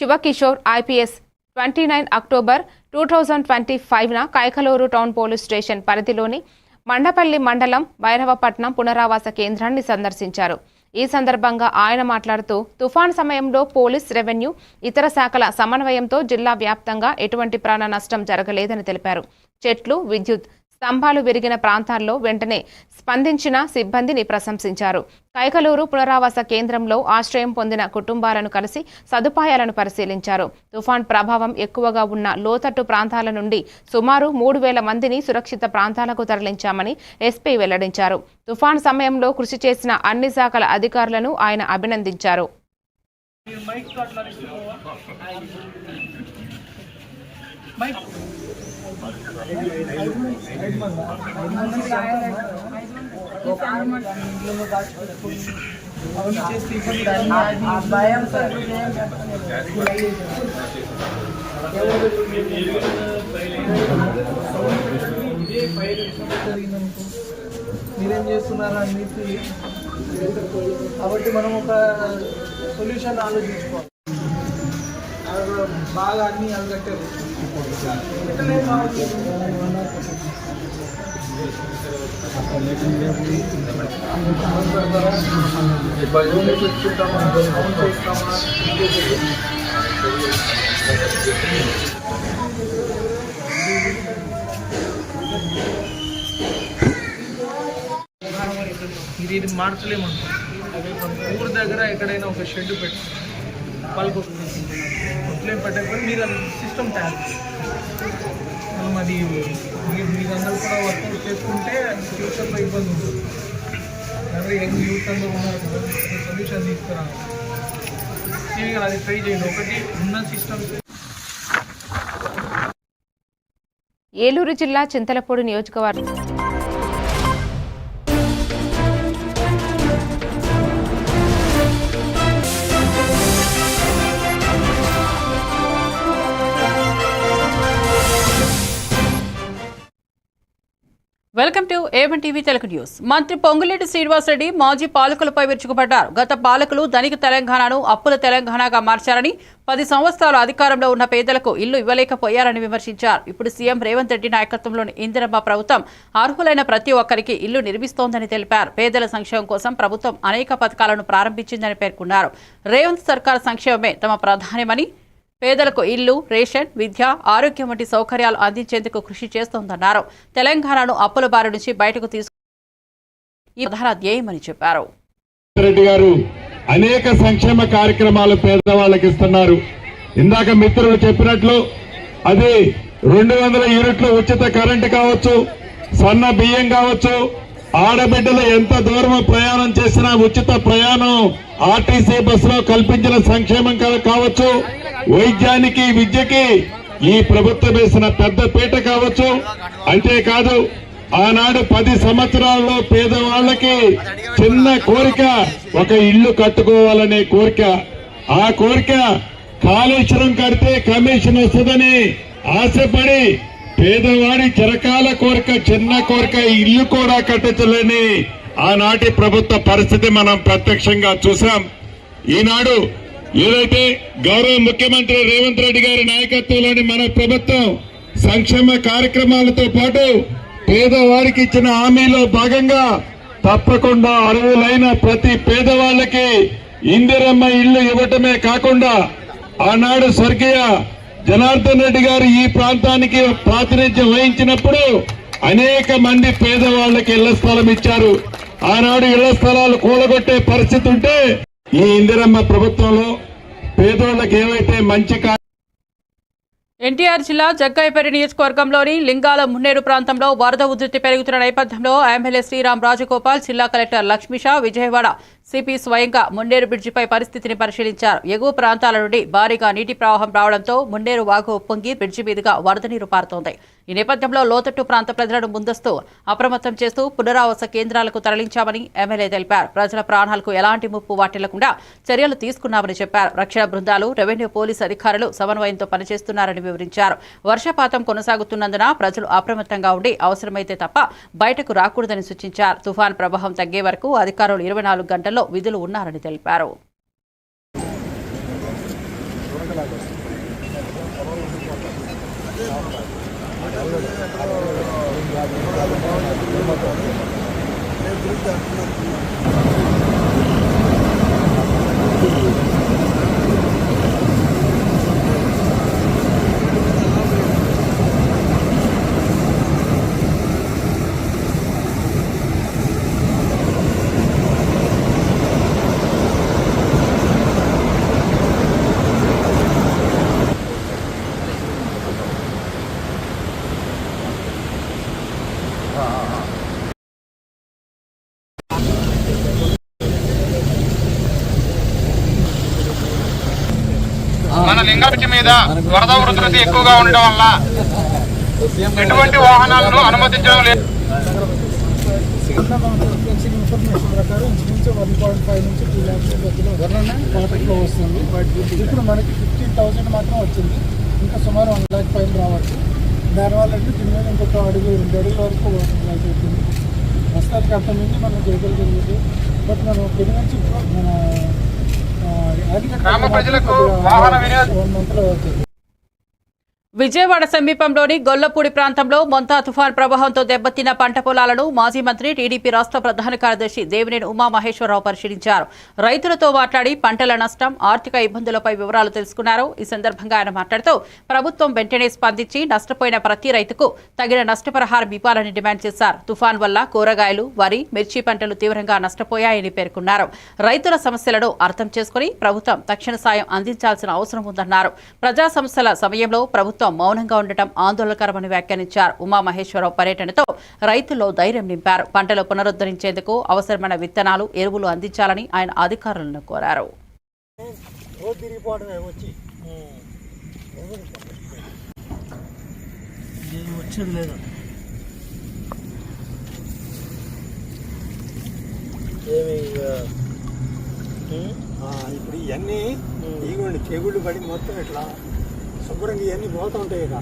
Shivakishore IPS 29 October 2025న కైకలూరు టౌన్ పోలీస్ స్టేషన్ పరిధిలోని మండపల్లి మండలం భైరవపట్నం పునరావాస కేంద్రాన్ని సందర్శించారు. ఈ సందర్భంగా ఆయన మాట్లాడుతూ తుఫాన్ సమయంలో పోలీస్, రెవెన్యూ, ఇతర శాఖల సమన్వయంతో జిల్లా వ్యాప్తంగా ఎటువంటి ప్రాణ నష్టం జరగలేదని తెలిపారు. చెట్లు, విద్యుత్ స్తంభాలు విరిగిన ప్రాంతాల్లో వెంటనే స్పందించిన సిబ్బందిని ప్రశంసించారు. కైకలూరు పునరావాస కేంద్రంలో ఆశ్రయం పొందిన కుటుంబాలను కలిసి సదుపాయాలను పరిశీలించారు. తుఫాన్ ప్రభావం ఎక్కువగా ఉన్న లోతట్టు ప్రాంతాల నుండి సుమారు 3,000 మందిని సురక్షిత ప్రాంతాలకు తరలించామని ఎస్పీ వెల్లడించారు. తుఫాన్ సమయంలో కృషి చేసిన అన్ని శాఖల అధికారులను ఆయన అభినందించారు. మీరేం చేస్తున్నారు అన్నిటి కాబట్టి మనం ఒక సొల్యూషన్ ఆలోచించుకోవాలి. బాగా అన్ని అలగట్టారు. ఇది మార్చలేమంటాం. ఊరి దగ్గర ఎక్కడైనా ఒక షెడ్ పెట్టి పలుకు ఒట్లేం పెట్టకపోతే మీరు అది సిస్టమ్ తయారు మనం అది మీరందరూ కూడా వర్కౌట్ చేసుకుంటే ఫ్యూచర్లో ఇబ్బంది ఉంటుంది. ఎవరు యంగ్ యూత్ అందరూ ఉన్నారు కదా, సొల్యూషన్ తీసుకురావాలి. అది ట్రై చేయండి. ఒకటి ఉన్న సిస్టమ్. ఏలూరు జిల్లా చింతలపూడి నియోజకవర్గం welcome to A one TV Telugu news. మంత్రి పొంగులేటి శ్రీనివాసరెడ్డి మాజీ పాలకులపై విరుచుకుపడ్డారు. గత పాలకులు ధనిక తెలంగాణను అప్పుల తెలంగాణగా మార్చారని, 10 సంవత్సరాలు అధికారంలో ఉన్న పేదలకు ఇల్లు ఇవ్వలేకపోయారని విమర్శించారు. ఇప్పుడు సీఎం రేవంత్ రెడ్డి నాయకత్వంలోని ఇందిరమ్మ ప్రభుత్వం అర్హులైన ప్రతి ఒక్కరికి ఇల్లు నిర్మిస్తోందని తెలిపారు. పేదల సంక్షేమం కోసం ప్రభుత్వం అనేక పథకాలను ప్రారంభించిందని పేర్కొన్నారు. రేవంత్ సర్కార్ సంక్షేమమే తమ ప్రాధాన్యమని, పేదలకు ఇల్లు, రేషన్, విద్య, ఆరోగ్యం వంటి సౌకర్యాలు అందించేందుకు కృషి చేస్తోందన్నారు. తెలంగాణను అప్పుల బారి నుంచి బయటకు తీసుకు ఈ ప్రధాన ధ్యేయమని చెప్పారు. రెడ్డి గారు అనేక సంక్షేమ కార్యక్రమాలు పేదవాళ్ళకి ఇస్తున్నారు. ఇందాక మిత్రులు చెప్పినట్లు అది 200 యూనిట్లు ఉచిత కరెంటు కావచ్చు, సన్న బియ్యం కావచ్చు, ఆడబిడ్డలు ఎంత దూరం ప్రయాణం చేసినా ఉచిత ప్రయాణం ఆర్టీసీ బస్సులో కల్పించిన సంక్షేమం కావచ్చు, వైద్యానికి, విద్యకి ఈ ప్రభుత్వం వేసిన పెద్ద పీట కావచ్చు. అంతేకాదు ఆనాడు 10 సంవత్సరాల్లో పేదవాళ్లకి చిన్న కోరిక ఒక ఇల్లు కట్టుకోవాలనే కోరిక. ఆ కోరిక కాళేశ్వరం కడితే కమిషన్ వస్తుందని ఆశపడి పేదవాడి చిరకాల కోరిక, చిన్న కోరిక ఇల్లు కూడా కట్టించలేని ఆనాటి ప్రభుత్వ పరిస్థితి మనం ప్రత్యక్షంగా చూసాం. ఈనాడు ఏదైతే గౌరవ ముఖ్యమంత్రి రేవంత్ రెడ్డి గారి నాయకత్వంలోని మన ప్రభుత్వం సంక్షేమ కార్యక్రమాలతో పాటు పేదవారికి ఇచ్చిన హామీలో భాగంగా తప్పకుండా అర్హులైన ప్రతి పేదవాళ్ళకి ఇందిరమ్మ ఇల్లు ఇవ్వటమే కాకుండా ఆనాడు స్వర్గీయ జనార్దన్ రెడ్డి గారు ఈ ప్రాంతానికి ప్రాతినిధ్యం వహించినప్పుడు అనేక మంది పేదవాళ్ళకి ఇళ్ల స్థలం ఇచ్చారు. ఆనాడు ఇళ్ల స్థలాలు కూలగొట్టే పరిస్థితి ఉంటే ఈ ఇందిరమ్మ ప్రభుత్వంలో పేదోళ్ళకి ఏవైతే మంచి ఎన్టీఆర్ జిల్లా జగ్గయ్యపేట నియోజకవర్గంలోని లింగాల మున్నేరు ప్రాంతంలో వరద ఉధృతి పెరుగుతున్న నేపథ్యంలో ఎమ్మెల్యే శ్రీరామ్ రాజగోపాల్, జిల్లా కలెక్టర్ లక్ష్మీషా, విజయవాడ సిపి స్వయంగా మున్నేరు బ్రిడ్జిపై పరిస్థితిని పరిశీలించారు. ఎగువ ప్రాంతాల నుండి భారీగా నీటి ప్రవాహం రావడంతో మున్నేరు వాగు ఉప్పొంగి బ్రిడ్జి మీదుగా వరద నీరు పారుతోంది. ఈ నేపథ్యంలో లోతట్టు ప్రాంత ప్రజలను ముందస్తు అప్రమత్తం చేస్తూ పునరావాస కేంద్రాలకు తరలించామని ఎమ్మెల్యే తెలిపారు. ప్రజల ప్రాణాలకు ఎలాంటి ముప్పు వాటిల్లకుండా చర్యలు తీసుకున్నామని చెప్పారు. రక్షణ బృందాలు, రెవెన్యూ, పోలీసు అధికారులు సమన్వయంతో పనిచేస్తున్నారని వివరించారు. వర్షపాతం కొనసాగుతున్నందున ప్రజలు అప్రమత్తంగా ఉండి అవసరమైతే తప్ప బయటకు రాకూడదని సూచించారు. తుఫాన్ ప్రభావం తగ్గే వరకు అధికారులు 24 గంటల్లో విధులు ఉన్నారని తెలిపారు. మన లింగబ్రిడ్జి మీద వరద ఉధృతి ఎక్కువగా ఉండడం వల్ల ఎటువంటి వాహనాలను అనుమతించడం లేదు. ప్రకారం 1.5 నుంచి 2 lakhs మధ్యలో వాటర్లో వస్తుంది. ఇప్పుడు మనకి 15,000 మాత్రం వచ్చింది. ఇంకా సుమారు 1 lakh పైన రావచ్చు. దానివల్ల దీని మీద ఇంకొక 2 అడుగుల వరకు వాటర్ రైజ్ అవుతుంది. ప్రస్తుతానికి అంతమంది మనం చేయగలిగింది. బట్ మనం కొన్ని నుంచి మన గ్రామ ప్రజలకు వాహన వినియోగం 1 monthలో అవుతుంది. విజయవాడ సమీపంలోని గొల్లపూడి ప్రాంతంలో మొంతా తుఫాన్ ప్రభావంతో దెబ్బతిన్న పంట పొలాలను మాజీ మంత్రి టీడీపీ రాష్ట్ర ప్రధాన కార్యదర్శి దేవినేని ఉమామహేశ్వరరావు పరిశీలించారు. రైతులతో మాట్లాడి పంటల నష్టం, ఆర్థిక ఇబ్బందులపై వివరాలు తెలుసుకున్నారు. ఈ సందర్భంగా ఆయన మాట్లాడుతూ ప్రభుత్వం వెంటనే స్పందించి నష్టపోయిన ప్రతి రైతుకు తగిన నష్టపరిహారం ఇవ్వాలని డిమాండ్ చేశారు. తుఫాన్ వల్ల కూరగాయలు, వరి, మిర్చి పంటలు తీవ్రంగా నష్టపోయాయని పేర్కొన్నారు. రైతుల సమస్యలను అర్థం చేసుకుని ప్రభుత్వం తక్షణ సాయం అందించాల్సిన అవసరం ఉందన్నారు. ప్రజా సమస్యల సమయంలో ప్రభుత్వం మౌనంగా ఉండటం ఆందోళనకరమని వ్యాఖ్యానించారు. ఉమామహేశ్వరరావు పర్యటనతో రైతుల్లో ధైర్యం నింపారు. పంటలు పునరుద్ధరించేందుకు అవసరమైన విత్తనాలు, ఎరువులు అందించాలని ఆయన అధికారులను కోరారు. ఇప్పుడు ఇవన్నీ ఇదిగోండి తెగుళ్ళు పడి మొత్తం ఇట్లా శుభ్రంగా ఇవన్నీ పోతూ ఉంటాయి. ఇక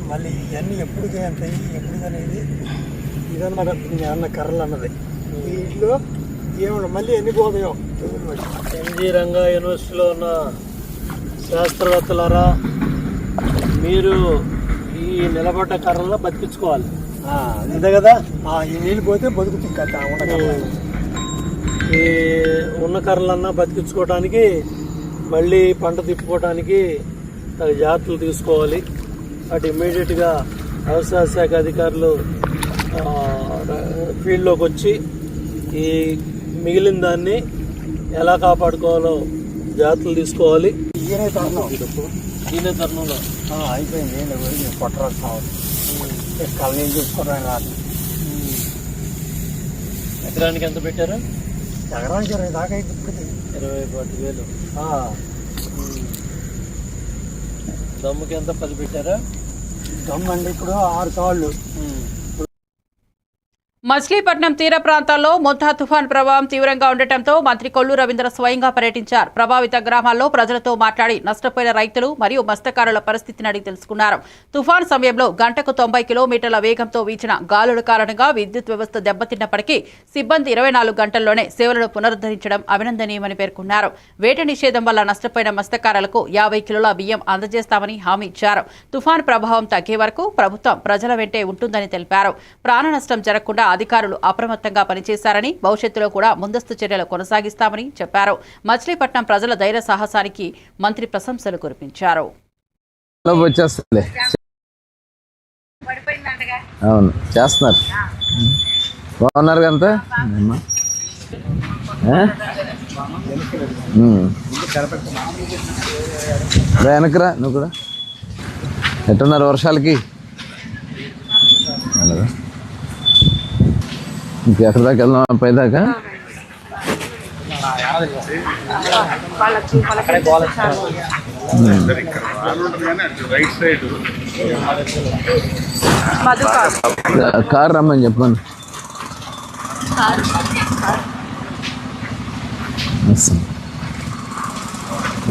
మళ్ళీ ఇవన్నీ ఎప్పుడు అంటాయి, ఎప్పుడు అనేది ఇదన్నమాట. అన్న కర్రలు అన్నది ఈ ఇంట్లో ఏమన్నా మళ్ళీ ఎన్ని పోతాయో తెగులు పడి. ఎన్జీ రంగా యూనివర్సిటీలో ఉన్న శాస్త్రవేత్తలారా, మీరు ఈ నిలబడ్డ కర్రల్లో బతికించుకోవాలి. అంతే కదా, ఈ నీళ్ళు పోతే బతుకుతుంది కదా. ఈ ఉన్న కర్రలన్నా బతికించుకోవడానికి, మళ్ళీ పంట తిప్పుకోవడానికి జాగ్రత్తలు తీసుకోవాలి. అటు ఇమ్మీడియట్గా వ్యవసాయ శాఖ అధికారులు ఫీల్డ్లోకి వచ్చి ఈ మిగిలిన దాన్ని ఎలా కాపాడుకోవాలో జాగ్రత్తలు తీసుకోవాలి. ఈయనే తరుణంలో అయిపోయింది. పొట్టరాలు కావాలి, కళ్ళ చూసుకోవడం కాదు. ఎకరానికి ఎంత పెట్టారు? ఎకరానికి 20 దాకా అయిపోతుంది. 20,000. దమ్ముకి ఎంత 10 పెట్టారా? దమ్ము అండి ఇప్పుడు 6 సార్లు. మచిలీపట్నం తీర ప్రాంతాల్లో మొంతా తుఫాన్ ప్రభావం తీవ్రంగా ఉండటంతో మంత్రి కొల్లు రవీంద్ర స్వయంగా పర్యటించారు. ప్రభావిత గ్రామాల్లో ప్రజలతో మాట్లాడి నష్టపోయిన రైతులు మరియు మత్స్యకారుల పరిస్థితిని అడిగి తెలుసుకున్నారు. తుఫాన్ సమయంలో గంటకు 90 కిలోమీటర్ల వేగంతో వీచిన గాలుల కారణంగా విద్యుత్ వ్యవస్థ దెబ్బతిన్నప్పటికీ సిబ్బంది 24 గంటల్లోనే సేవలను పునరుద్ధరించడం అభినందనీయమని పేర్కొన్నారు. వేట నిషేధం వల్ల నష్టపోయిన మత్స్యకారులకు 50 కిలోల బియ్యం అందజేస్తామని హామీ ఇచ్చారు. తుఫాన్ ప్రభావం తగ్గే వరకు ప్రభుత్వం ప్రజల వెంటే ఉంటుందని తెలిపారు. ప్రాణ నష్టం జరగకుండా అధికారులు అప్రమత్తంగా పనిచేశారని, భవిష్యత్తులో కూడా ముందస్తు చర్యలు కొనసాగిస్తామని చెప్పారు. మచిలీపట్నం ప్రజల ధైర్య సాహసానికి మంత్రి ప్రశంసలు కురిపించారు. అవును, చేస్తున్నారు. బాగున్నారు అంతా. వెనకరా నువ్వు కూడా. ఎట్టున్నారు వర్షాలకి? ఇంకెక్కడి దాకా వెళ్దాం? పైదాకా కారు రమ్మని చెప్పాను.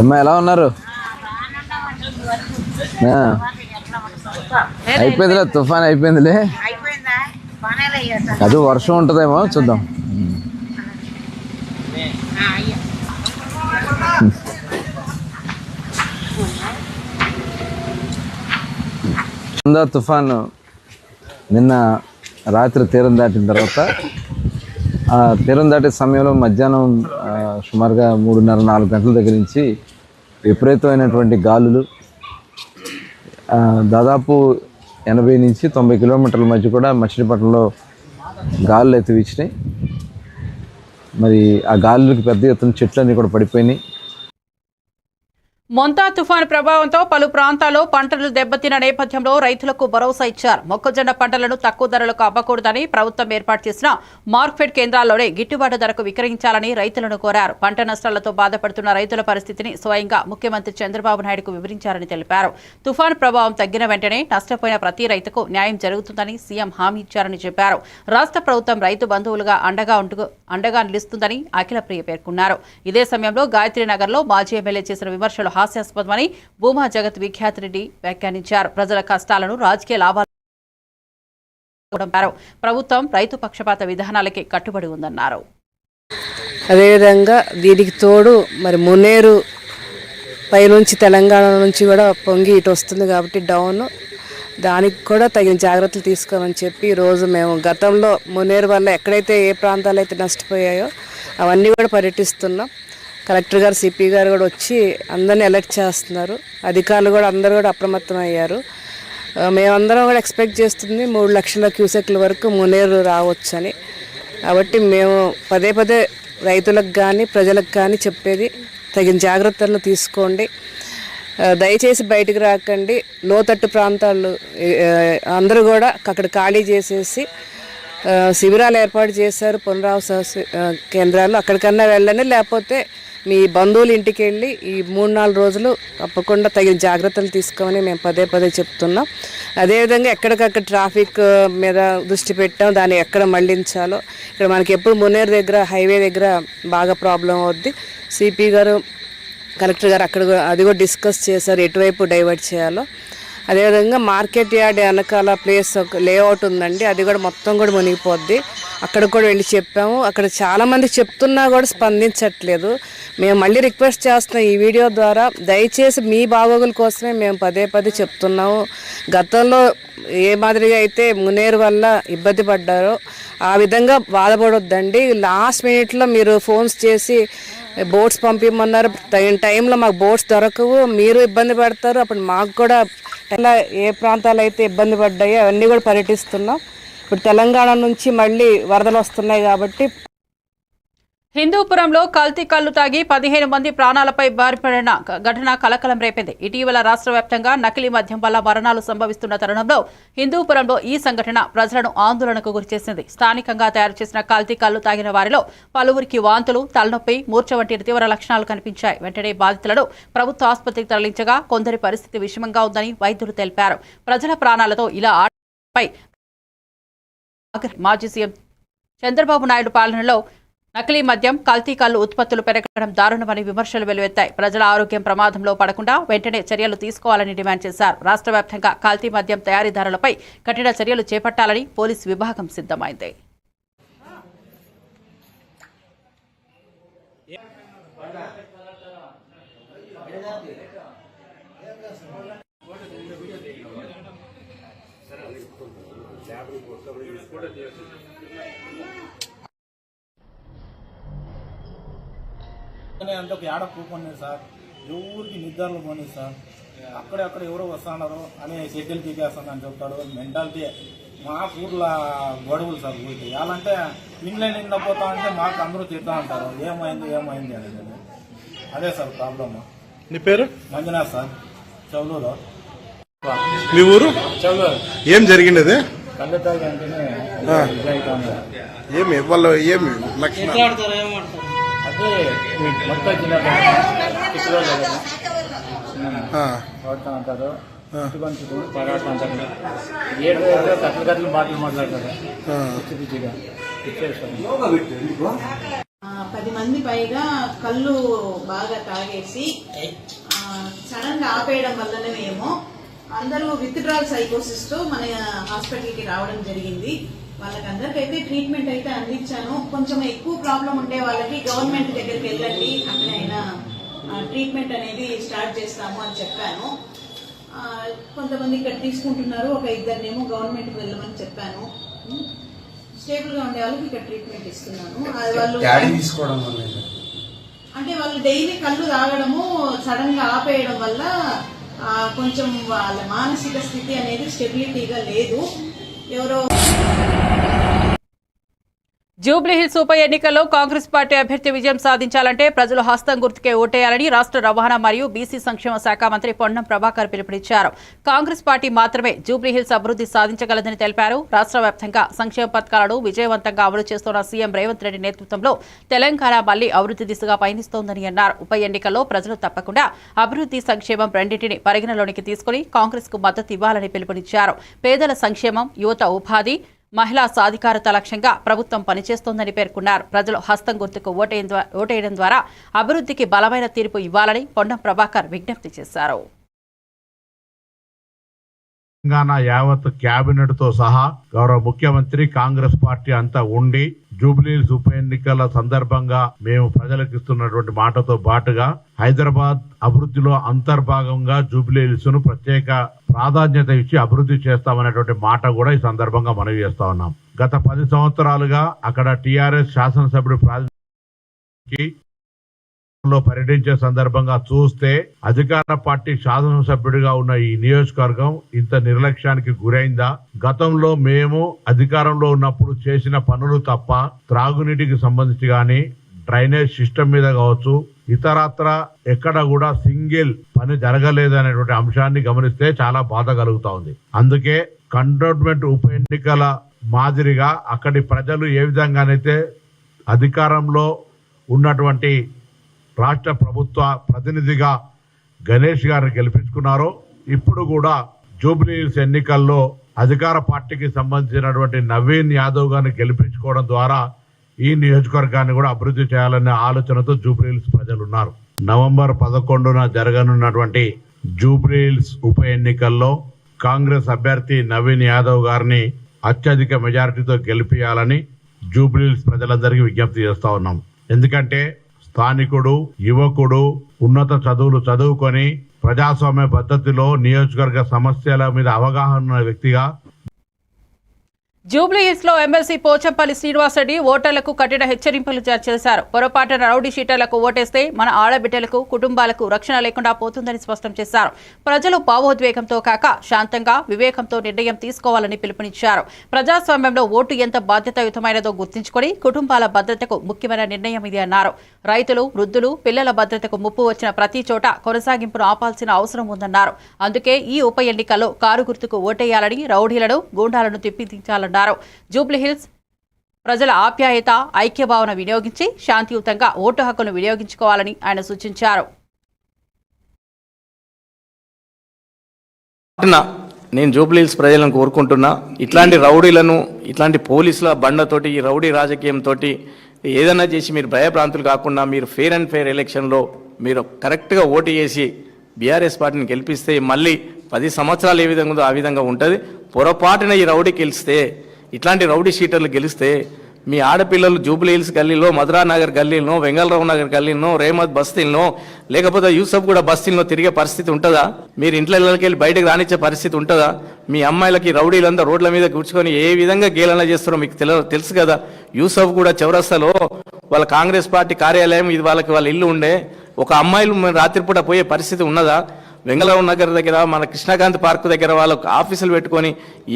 అమ్మా ఎలా ఉన్నారు? అయిపోయిందిలే, తుఫాన్ అయిపోయిందిలే. అది వర్షం ఉంటుందేమో చూద్దాం. తుఫాను నిన్న రాత్రి తీరం దాటిన తర్వాత, ఆ తీరం దాటే సమయంలో మధ్యాహ్నం సుమారుగా 3:30-4 గంటల దగ్గర నుంచి విపరీతమైనటువంటి గాలులు, దాదాపు 80 నుంచి 90 కిలోమీటర్ల మధ్య కూడా మచిలీపట్నంలో గాలులు అయితే వీచినాయి. మరి ఆ గాలులకు పెద్ద ఎత్తున చెట్లన్నీ కూడా పడిపోయినాయి. మొంతా తుఫాను ప్రభావంతో పలు ప్రాంతాల్లో పంటలు దెబ్బతిన్న నేపథ్యంలో రైతులకు భరోసా ఇచ్చారు. మొక్కజొన్న పంటలను తక్కువ ధరలకు అమ్మకూడదని ప్రభుత్వం ఏర్పాటు చేసిన మార్కెట్ కేంద్రాల్లోనే గిట్టుబాటు ధరకు విక్రయించాలని రైతులను కోరారు. పంట నష్టాలతో బాధపడుతున్న రైతుల పరిస్థితిని స్వయంగా ముఖ్యమంత్రి చంద్రబాబు నాయుడుకు వివరించారని తెలిపారు. తుఫాను ప్రభావం తగ్గిన వెంటనే నష్టపోయిన ప్రతి రైతుకు న్యాయం జరుగుతుందని సీఎం హామీ ఇచ్చారని చెప్పారు. రాష్ట్ర ప్రభుత్వం రైతు బంధువులుగా అండగా నిలుస్తుందని అఖిలప్రియ పేర్కొన్నారు. ఇదే సమయంలో గాయత్రీనగర్లో మాజీ ఎమ్మెల్యే చేసిన విమర్శలు హాస్యాస్పదమని భూమా జగత్ విఖ్యాత్ రెడ్డి వ్యాఖ్యానించారు. ప్రజల కష్టాలను రాజకీయ లాభాలు ప్రభుత్వం రైతు పక్షపాత విధానాలకి కట్టుబడి ఉందన్నారు. అదేవిధంగా దీనికి తోడు మరి మున్నేరు పైనుంచి తెలంగాణ నుంచి కూడా పొంగి ఇటు వస్తుంది కాబట్టి డౌన్, దానికి కూడా తగిన జాగ్రత్తలు తీసుకోమని చెప్పి ఈరోజు మేము గతంలో మునేరు వల్ల ఎక్కడైతే ఏ ప్రాంతాలు అయితే నష్టపోయాయో అవన్నీ కూడా పర్యటిస్తున్నాం. కలెక్టర్ గారు, సిపి గారు కూడా వచ్చి అందరినీ అలర్ట్ చేస్తున్నారు. అధికారులు కూడా అందరూ కూడా అప్రమత్తం అయ్యారు. మేమందరం కూడా ఎక్స్పెక్ట్ చేస్తుంది 3 లక్షల క్యూసెక్ల వరకు మునేరు రావచ్చని. కాబట్టి మేము పదే పదే రైతులకు కానీ ప్రజలకు కానీ చెప్పేది తగిన జాగ్రత్తలను తీసుకోండి, దయచేసి బయటకు రాకండి. లోతట్టు ప్రాంతాలు అందరూ కూడా అక్కడ ఖాళీ చేసేసి శిబిరాలు ఏర్పాటు చేశారు, పునరావాస కేంద్రాలు, అక్కడికన్నా వెళ్ళండి. లేకపోతే మీ బంధువుల ఇంటికి వెళ్ళి ఈ 3-4 రోజులు తప్పకుండా తగిన జాగ్రత్తలు తీసుకోమని మేము పదే పదే చెప్తున్నాం. అదేవిధంగా ఎక్కడికక్కడ ట్రాఫిక్ మీద దృష్టి పెట్టాం, దాన్ని ఎక్కడ మళ్లించాలో. ఇక్కడ మనకి ఎప్పుడు మునేరు దగ్గర హైవే దగ్గర బాగా ప్రాబ్లం అవుద్ది. సిపి గారు, కలెక్టర్ గారు అక్కడ అది కూడా డిస్కస్ చేశారు, ఎటువైపు డైవర్ట్ చేయాలో. అదేవిధంగా మార్కెట్ యార్డ్ వెనకాల ప్లేస్ ఒక లేఅవుట్ ఉందండి, అది కూడా మొత్తం కూడా మునిగిపోద్ది. అక్కడ కూడా వెళ్ళి చెప్పాము. అక్కడ చాలామంది చెప్తున్నా కూడా స్పందించట్లేదు. మేము మళ్ళీ రిక్వెస్ట్ చేస్తున్నాం ఈ వీడియో ద్వారా, దయచేసి మీ బాగోగుల కోసమే మేము పదే పదే చెప్తున్నాము. గతంలో ఏ మాదిరిగా అయితే మునేరు వల్ల ఇబ్బంది పడ్డారో ఆ విధంగా బాధపడొద్దండి. లాస్ట్ మినిట్లో మీరు ఫోన్స్ చేసి బోట్స్ పంపించమన్నారు, తగిన టైంలో మాకు బోట్స్ దొరకవు, మీరు ఇబ్బంది పడతారు. అప్పుడు మాకు కూడా ఎలా ఏ ప్రాంతాలు అయితే ఇబ్బంది పడ్డాయో అవన్నీ కూడా పర్యటిస్తున్నాం. ఇప్పుడు తెలంగాణ నుంచి మళ్ళీ వరదలు వస్తున్నాయి కాబట్టి. హిందూపురంలో కల్తీ కళ్లు తాగి 15 మంది ప్రాణాలపై బారిపడిన ఘటన కలకలం రేపింది. ఇటీవల రాష్ట్ర వ్యాప్తంగా నకిలీ మద్యం వల్ల మరణాలు సంభవిస్తున్న తరుణంలో హిందూపురంలో ఈ సంఘటన ప్రజలను ఆందోళనకు గురిచేసింది. స్థానికంగా తయారు చేసిన కల్తీ కళ్లు తాగిన వారిలో పలువురికి వాంతులు, తలనొప్పి, మూర్ఛ వంటి తీవ్ర లక్షణాలు కనిపించాయి. వెంటనే బాధితులను ప్రభుత్వ ఆసుపత్రికి తరలించగా కొందరి పరిస్థితి విషమంగా ఉందని వైద్యులు తెలిపారు. ప్రజల ప్రాణాలతో ఇలా ఆటపై మాజీ సీఎం చంద్రబాబు నాయుడు పాలనలో నకిలీ మద్యం, కల్తీ కల్లు ఉత్పత్తులు పెరగడం దారుణమని విమర్శలు వెల్లువెత్తాయి. ప్రజల ఆరోగ్యం ప్రమాదంలో పడకుండా వెంటనే చర్యలు తీసుకోవాలని డిమాండ్ చేశారు. రాష్ట్ర వ్యాప్తంగా కల్తీ మద్యం తయారీదారులపై కఠిన చర్యలు చేపట్టాలని పోలీసు విభాగం సిద్ధమైంది. అంత ఒక ఏడ కూకొని సార్, ఎవరికి నిద్రలు పోనీ సార్, అక్కడెక్కడ ఎవరో వస్తున్నారు అని షెడ్యూల్ పీకేస్తాను అని చెప్తాడు. మెంటాలిటీ మా ఊర్ల గొడవలు సార్. ఊరికి ఎలాంటే ఇంట్లో నిన్న పోతా అంటే మాకు అందరూ తిడతా ఉంటారు, ఏమైంది అనేది. అదే సార్ ప్రాబ్లమ్. నీ పేరు? మంజునాథ్ సార్, చౌలూరు. మీ ఊరు? చౌలూరు. ఏం జరిగింది అది? కళ్ళతాగి అంటేనే ఏమి వాళ్ళు ఏమి లక్షణాలు? అదే మొత్తం జిల్లా కొడతా అంటారు, చుట్టుకొని పరాడుతూ అంటారు, 7 కట్టలు బాటలు మాట్లాడతారు. 10 మంది పైగా కళ్ళు బాగా తాగేసి సడన్ గా ఆపేయడం వల్లనే ఏమో అందరూ విత్డ్రాల్ సైకోసిస్ తో మన హాస్పిటల్కి రావడం జరిగింది. వాళ్ళకందరికైతే ట్రీట్మెంట్ అయితే అందించాను. కొంచెం ఎక్కువ ప్రాబ్లం ఉండే వాళ్ళకి గవర్నమెంట్ దగ్గరికి వెళ్ళండి, అక్కడైనా ట్రీట్మెంట్ అనేది స్టార్ట్ చేస్తాము అని చెప్పాను. కొంతమంది ఇక్కడ తీసుకుంటున్నారు, ఒక 2 గవర్నమెంట్కి వెళ్ళమని చెప్పాను. స్టేబుల్ గా ఉండే వాళ్ళకి ఇక్కడ ట్రీట్మెంట్ ఇస్తున్నాను. వాళ్ళు అంటే వాళ్ళు డైలీ కళ్ళు తాగడము సడన్ గా ఆపేయడం వల్ల కొంచెం వాళ్ళ మానసిక స్థితి అనేది స్టెబిలిటీగా లేదు. ఎవరో జూబ్లీహిల్స్ ఉప ఎన్నికల్లో కాంగ్రెస్ పార్టీ అభ్యర్థి విజయం సాధించాలంటే ప్రజలు హస్తం గుర్తుకే ఓటేయాలని రాష్ట్ర రవాణా మరియు బీసీ సంక్షేమ శాఖ మంత్రి పొన్నం ప్రభాకర్ పిలుపునిచ్చారు. కాంగ్రెస్ పార్టీ మాత్రమే జూబ్లీహిల్స్ అభివృద్ధి సాధించగలదని తెలిపారు. రాష్ట్ర వ్యాప్తంగా సంక్షేమ పథకాలను విజయవంతంగా అమలు చేస్తున్న సీఎం రేవంత్ రెడ్డి నేతృత్వంలో తెలంగాణ మళ్లీ అభివృద్ధి దిశగా పయనిస్తోందని అన్నారు. ఉప ఎన్నికల్లో ప్రజలు తప్పకుండా అభివృద్ధి, సంక్షేమం రెండింటిని పరిగణలోనికి తీసుకుని కాంగ్రెస్ కు మద్దతు ఇవ్వాలని పిలుపునిచ్చారు. పేదల సంక్షేమం, యువత ఉపాధి, మహిళా సాధికారత లక్ష్యంగా ప్రభుత్వం పనిచేస్తోందని పేర్కొన్నారు. ప్రజలు హస్తం గుర్తుకు ఓటేయడం ద్వారా అభివృద్ధికి బలమైన తీర్పు ఇవ్వాలని పొన్నం ప్రభాకర్ విజ్ఞప్తి చేశారు. తెలంగాణ యావత్ క్యాబినెట్ తో సహా గౌరవ ముఖ్యమంత్రి కాంగ్రెస్ పార్టీ అంతా ఉండి జూబ్లీహిల్స్ ఉప ఎన్నికల సందర్భంగా మేము ప్రజలకు ఇస్తున్నటువంటి మాటతో పాటుగా హైదరాబాద్ అభివృద్ధిలో అంతర్భాగంగా జూబ్లీహిల్స్ ను ప్రత్యేక ప్రాధాన్యత ఇచ్చి అభివృద్ధి చేస్తామనేటువంటి మాట కూడా ఈ సందర్భంగా మనవి చేస్తా ఉన్నాం. గత 10 సంవత్సరాలుగా అక్కడ టీఆర్ఎస్ శాసనసభ్యుడు ప్రాతినిధ్యానికి పర్యటించే సందర్భంగా చూస్తే అధికార పార్టీ శాసనసభ్యుడిగా ఉన్న ఈ నియోజకవర్గం ఇంత నిర్లక్ష్యానికి గురైందా? గతంలో మేము అధికారంలో ఉన్నప్పుడు చేసిన పనులు తప్ప త్రాగునీటికి సంబంధించి గాని డ్రైనేజ్ సిస్టమ్ మీద కావచ్చు ఇతరత్ర ఎక్కడ కూడా సింగిల్ పని జరగలేదనేటువంటి అంశాన్ని గమనిస్తే చాలా బాధ కలుగుతా ఉంది. అందుకే కంటోన్మెంట్ ఉప ఎన్నికల మాదిరిగా అక్కడి ప్రజలు ఏ విధంగానైతే అధికారంలో ఉన్నటువంటి రాష్ట్ర ప్రభుత్వ ప్రతినిధిగా గణేష్ గారిని గెలిపించుకున్నారో ఇప్పుడు కూడా జూబ్లీహిల్స్ ఎన్నికల్లో అధికార పార్టీకి సంబంధించినటువంటి నవీన్ యాదవ్ గారిని గెలిపించుకోవడం ద్వారా ఈ నియోజకవర్గాన్ని కూడా అభివృద్ధి చేయాలనే ఆలోచనతో జూబ్లీహిల్స్ ప్రజలు ఉన్నారు. నవంబర్ 11న జరగనున్నటువంటి జూబ్లీహిల్స్ ఉప ఎన్నికల్లో కాంగ్రెస్ అభ్యర్థి నవీన్ యాదవ్ గారిని అత్యధిక మెజారిటీతో గెలిపించాలని జూబ్లీహిల్స్ ప్రజలందరికీ విజ్ఞప్తి చేస్తా ఉన్నాం. ఎందుకంటే స్థానికుడు, యువకుడు, ఉన్నత చదువులు చదువుకొని ప్రజాస్వామ్య పద్ధతిలో నియోజకవర్గ సమస్యల మీద అవగాహన ఉన్న వ్యక్తిగా జూబ్లీహిల్స్ లో ఎమ్మెల్సీ పోచంపల్లి శ్రీనివాసరెడ్డి ఓటర్లకు కఠిన హెచ్చరింపులు జారీ చేశారు. పొరపాటున రౌడీ షీటర్లకు ఓటేస్తే మన ఆడబిడ్డలకు కుటుంబాలకు రక్షణ లేకుండా పోతుందని స్పష్టం చేశారు. ప్రజలు భావోద్వేగంతో కాక శాంతంగా వివేకంతో నిర్ణయం తీసుకోవాలని పిలుపునిచ్చారు. ప్రజాస్వామ్యంలో ఓటు ఎంత బాధ్యతాయుతమైనదో గుర్తుంచుకొని కుటుంబాల భద్రతకు ముఖ్యమైన నిర్ణయం ఇది అన్నారు. రైతులు, వృద్ధులు, పిల్లల భద్రతకు ముప్పు వచ్చిన ప్రతి చోట కొనసాగింపును ఆపాల్సిన అవసరం ఉందన్నారు. అందుకే ఈ ఉప ఎన్నికల్లో కారు గుర్తుకు ఓటేయాలని రౌడీలను, గూండాలను తిప్పిదించాలన్నారు. జూబ్లీహిల్స్ ప్రజల ఆప్యాయత, ఐక్యభావన వినియోగించి శాంతియుతంగా ఓటు హక్కును వినియోగించుకోవాలని ఆయన సూచించారు. నేను జూబ్లీహిల్స్ ప్రజలను కోరుకుంటున్నా, ఇట్లాంటి రౌడీలను, ఇట్లాంటి పోలీసుల బండతోటి, ఈ రౌడీ రాజకీయంతో ఏదైనా చేసి మీరు భయభ్రాంతులు కాకుండా మీరు ఫెయిర్ అండ్ ఫెయిర్ ఎలక్షన్లో మీరు కరెక్ట్గా ఓటు చేసి బీఆర్ఎస్ పార్టీని గెలిపిస్తే మళ్ళీ 10 సంవత్సరాలు ఏ విధంగా ఉందో ఆ విధంగా ఉంటుంది. పొరపాటున ఈ రౌడీ గెలిస్తే, ఇట్లాంటి రౌడీ షీటర్లు గెలిస్తే మీ ఆడపిల్లలు జూబ్లీహిల్స్ గల్లీలో, మధురానగర్ గల్లీలో, వెంగళరావు నగర్ గల్లీలో, రేమత్ బస్తీల్లో, లేకపోతే యూసఫ్ కూడా బస్తీల్లో తిరిగే పరిస్థితి ఉంటుందా? మీరు ఇంట్లోకి వెళ్ళి బయటకు రానిచ్చే పరిస్థితి ఉంటుందా? మీ అమ్మాయిలకి రౌడీలంతా రోడ్ల మీద కూర్చుకొని ఏ విధంగా గేలన చేస్తారో మీకు తెలుసు కదా. యూసఫ్ కూడా చౌరస్తాలో వాళ్ళ కాంగ్రెస్ పార్టీ కార్యాలయం, ఇది వాళ్ళ ఇల్లు ఉండే, ఒక అమ్మాయిలు రాత్రిపూట పోయే పరిస్థితి ఉన్నదా? వెంగళరావు నగర్ దగ్గర, మన కృష్ణకాంత్ పార్క్ దగ్గర వాళ్ళకు ఆఫీసులు పెట్టుకొని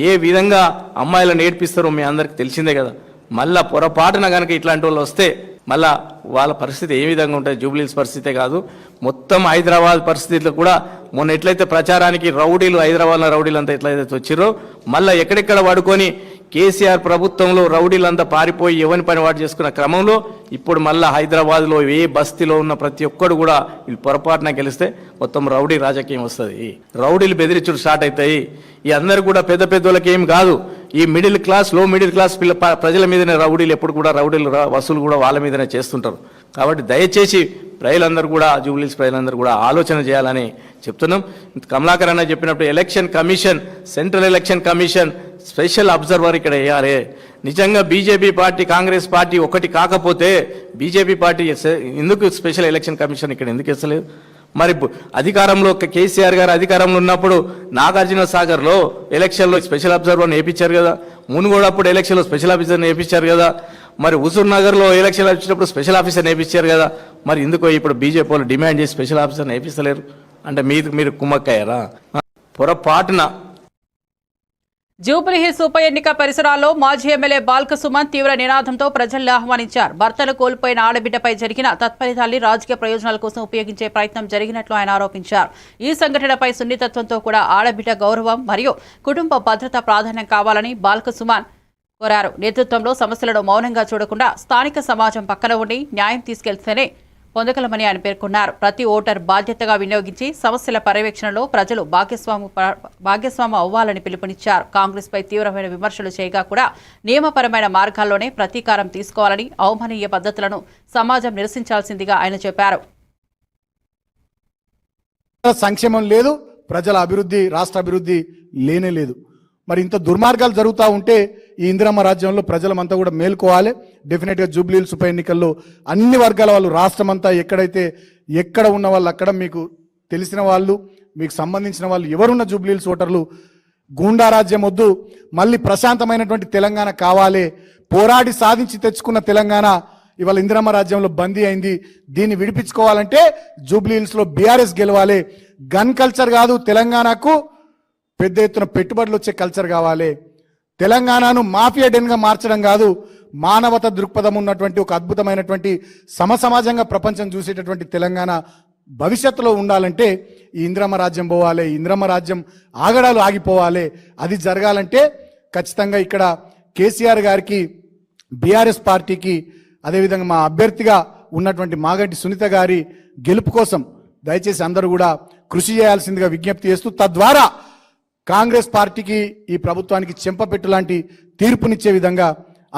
ఏ విధంగా అమ్మాయిలను నేర్పిస్తారో మీ అందరికి తెలిసిందే కదా. మళ్ళా పొరపాటున కనుక ఇట్లాంటి వాళ్ళు వస్తే మళ్ళా వాళ్ళ పరిస్థితి ఏ విధంగా ఉంటుంది? జూబ్లీహిల్స్ పరిస్థితే కాదు, మొత్తం హైదరాబాద్ పరిస్థితులు కూడా మొన్న ఎట్లయితే ప్రచారానికి రౌడీలు, హైదరాబాద్లో రౌడీలు అంతా ఎట్లయితే వచ్చిరో మళ్ళీ ఎక్కడెక్కడ పడుకొని కేసీఆర్ ప్రభుత్వంలో రౌడీలంతా పారిపోయి ఎవరి పని వాడు చేసుకున్న క్రమంలో ఇప్పుడు మళ్ళీ హైదరాబాద్లో ఏ బస్తీలో ఉన్న ప్రతి ఒక్కడు కూడా వీళ్ళు పొరపాటున గెలిస్తే మొత్తం రౌడీ రాజకీయం వస్తుంది. రౌడీలు బెదిరించుడు స్టార్ట్ అవుతాయి. ఈ అందరు కూడా పెద్ద పెద్దోళ్ళకి ఏం కాదు, ఈ మిడిల్ క్లాస్, లో మిడిల్ క్లాస్ ప్రజల మీదనే రౌడీలు ఎప్పుడు కూడా రౌడీలు వసూలు కూడా వాళ్ళ మీదనే చేస్తుంటారు. కాబట్టి దయచేసి ప్రజలందరూ కూడా, జూబ్లీహిల్స్ ప్రజలందరూ కూడా ఆలోచన చేయాలని చెప్తున్నాం. కమలాకర్ అన్న చెప్పినప్పుడు election commission, central election commission special observer ఇక్కడ వేయాలి. నిజంగా బీజేపీ పార్టీ, కాంగ్రెస్ పార్టీ ఒకటి కాకపోతే బీజేపీ పార్టీ ఎందుకు స్పెషల్ ఎలక్షన్ కమిషన్ ఇక్కడ ఎందుకు వేస్తలేదు? మరి అధికారంలో కేసీఆర్ గారు అధికారంలో ఉన్నప్పుడు నాగార్జున సాగర్లో ఎలక్షన్లో స్పెషల్ అబ్జర్వర్ని వేయించారు కదా, మునుగోడప్పుడు ఎలక్షన్లో స్పెషల్ ఆఫీసర్ని వేయించారు కదా, మరి హుజూర్ నగర్లో ఎలక్షన్ వచ్చినప్పుడు స్పెషల్ ఆఫీసర్ని వేయించారు కదా. మరి ఎందుకో ఇప్పుడు బీజేపీ వాళ్ళు డిమాండ్ చేసి స్పెషల్ ఆఫీసర్ని వేయిస్తలేరు? అంటే మీరు కుమ్మక్కయ్యారా? పొరపాటున జూబ్లీహిల్స్ ఉప ఎన్నిక పరిసరాల్లో మాజీ ఎమ్మెల్యే బాల్క సుమన్ తీవ్ర నినాదంతో ప్రజల్ని ఆహ్వానించారు. భర్తలు కోల్పోయిన ఆడబిడ్డపై జరిగిన తత్ఫలితాల్ని రాజకీయ ప్రయోజనాల కోసం ఉపయోగించే ప్రయత్నం జరిగినట్లు ఆయన ఆరోపించారు. ఈ సంఘటనపై సున్నితత్వంతో కూడా ఆడబిడ్డ గౌరవం మరియు కుటుంబ భద్రత ప్రాధాన్యం కావాలని బాల్క సుమన్ కోరారు. నేతృత్వంలో సమస్యలను మౌనంగా చూడకుండా స్థానిక సమాజం పక్కన ఉండి న్యాయం తీసుకెళ్తేనే పొందగలమని ఆయన పేర్కొన్నారు. ప్రతి ఓటర్ బాధ్యతగా వినియోగించి సమస్యల పర్యవేక్షణలో ప్రజలు భాగస్వామ్యం అవ్వాలని పిలుపునిచ్చారు. కాంగ్రెస్ పై తీవ్రమైన విమర్శలు చేయగా కూడా నియమపరమైన మార్గాల్లోనే ప్రతీకారం తీసుకోవాలని, అవమానీయ పద్ధతులను సమాజం నిరసించాల్సిందిగా ఆయన చెప్పారు. సంక్షేమం లేదు, ప్రజల అభివృద్ధి, రాష్ట్ర అభివృద్ధి లేనే లేదు. మరి ఇంత దుర్మార్గాలు జరుగుతూ ఉంటే ఈ ఇందిరమ్మ రాజ్యంలో ప్రజలమంతా కూడా మేల్కోవాలి. డెఫినెట్గా జూబ్లీహిల్స్ ఉప ఎన్నికల్లో అన్ని వర్గాల వాళ్ళు, రాష్ట్రమంతా ఎక్కడ ఉన్న వాళ్ళు అక్కడ, మీకు తెలిసిన వాళ్ళు, మీకు సంబంధించిన వాళ్ళు ఎవరున్న జూబ్లీహిల్స్ ఓటర్లు గూండా రాజ్యం వద్దు, మళ్ళీ ప్రశాంతమైనటువంటి తెలంగాణ కావాలి. పోరాడి సాధించి తెచ్చుకున్న తెలంగాణ ఇవాళ ఇందిరమ్మ రాజ్యంలో బందీ అయింది. దీన్ని విడిపించుకోవాలంటే జూబ్లీహిల్స్లో బీఆర్ఎస్ గెలవాలి. గన్ కల్చర్ కాదు, తెలంగాణకు పెద్ద ఎత్తున పెట్టుబడులు వచ్చే కల్చర్ కావాలి. తెలంగాణను మాఫియా డెన్గా మార్చడం కాదు, మానవత దృక్పథం ఉన్నటువంటి ఒక అద్భుతమైనటువంటి సమసమాజంగా ప్రపంచం చూసేటటువంటి తెలంగాణ భవిష్యత్తులో ఉండాలంటే ఈ ఇందిరమ్మ రాజ్యం పోవాలి. ఇందిరమ్మ రాజ్యం ఆగడాలు ఆగిపోవాలి. అది జరగాలంటే ఖచ్చితంగా ఇక్కడ కేసీఆర్ గారికి, బీఆర్ఎస్ పార్టీకి, అదేవిధంగా మా అభ్యర్థిగా ఉన్నటువంటి మాగంటి సునీత గారి గెలుపు కోసం దయచేసి అందరూ కూడా కృషి చేయాల్సిందిగా విజ్ఞప్తి చేస్తూ, తద్వారా కాంగ్రెస్ పార్టీకి, ఈ ప్రభుత్వానికి చెంపపెట్టు లాంటి తీర్పునిచ్చే విధంగా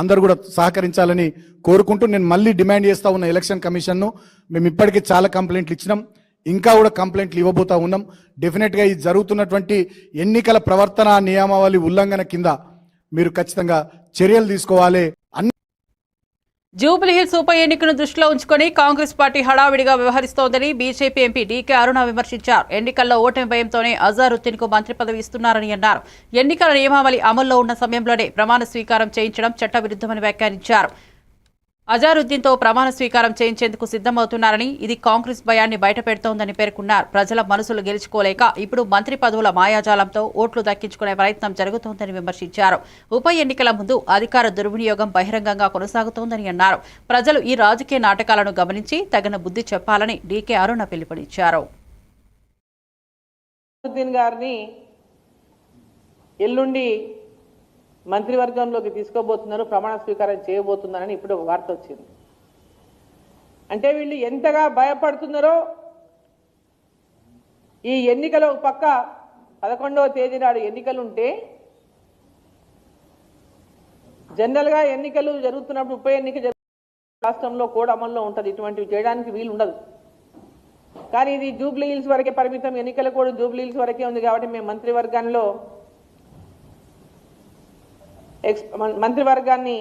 అందరూ కూడా సహకరించాలని కోరుకుంటూ, నేను మళ్ళీ డిమాండ్ చేస్తూ ఉన్న ఎలక్షన్ కమిషన్ను, మేము ఇప్పటికే చాలా కంప్లైంట్లు ఇచ్చినాం, ఇంకా కూడా కంప్లైంట్లు ఇవ్వబోతా ఉన్నాం. డెఫినెట్గా ఈ జరుగుతున్నటువంటి ఎన్నికల ప్రవర్తన నియమావళి ఉల్లంఘన కింద మీరు ఖచ్చితంగా చర్యలు తీసుకోవాలి. జూబ్లీహిల్స్ ఉప ఎన్నికను దృష్టిలో ఉంచుకొని కాంగ్రెస్ పార్టీ హడావిడిగా వ్యవహరిస్తోందని బీజేపీ ఎంపీ డీకే అరుణ విమర్శించారు. ఎన్నికల్లో ఓటమి భయంతోనే అజారుద్దీన్ కు మంత్రి పదవి ఇస్తున్నారని అన్నారు. ఎన్నికల నియమావళి అమల్లో ఉన్న సమయంలోనే ప్రమాణ స్వీకారం చేయించడం చట్టవిరుద్ధమని వ్యాఖ్యానించారు. అజారుద్దీన్తో ప్రమాణ స్వీకారం చేయించేందుకు సిద్ధమవుతున్నారని, ఇది కాంగ్రెస్ భయాన్ని బయటపెడుతోందని పేర్కొన్నారు. ప్రజల మనసులు గెలుచుకోలేక ఇప్పుడు మంత్రి పదవుల మాయాజాలంతో ఓట్లు దక్కించుకునే ప్రయత్నం జరుగుతోందని విమర్శించారు. ఉప ఎన్నికల ముందు అధికార దుర్వినియోగం బహిరంగంగా కొనసాగుతోందని అన్నారు. ప్రజలు ఈ రాజకీయ నాటకాలను గమనించి తగిన బుద్ధి చెప్పాలని డీకే అరుణ పిలుపునిచ్చారు. ఎల్లుండి మంత్రివర్గంలోకి తీసుకోబోతున్నారు, ప్రమాణ స్వీకారం చేయబోతున్నారని ఇప్పుడు వార్త వచ్చింది. అంటే వీళ్ళు ఎంతగా భయపడుతున్నారో, ఈ ఎన్నికలు పక్క 11వ తేదీ నాడు ఎన్నికలు ఉంటే, జనరల్గా ఎన్నికలు జరుగుతున్నప్పుడు ఉప ఎన్నిక రాష్ట్రంలో కోడ్ అమల్లో ఉంటుంది, ఇటువంటివి చేయడానికి వీలు ఉండదు. కానీ ఇది జూబ్లీహిల్స్ వరకే పరిమితం, ఎన్నికల కోడ్ జూబ్లీహిల్స్ వరకే ఉంది కాబట్టి మేము మంత్రివర్గాన్ని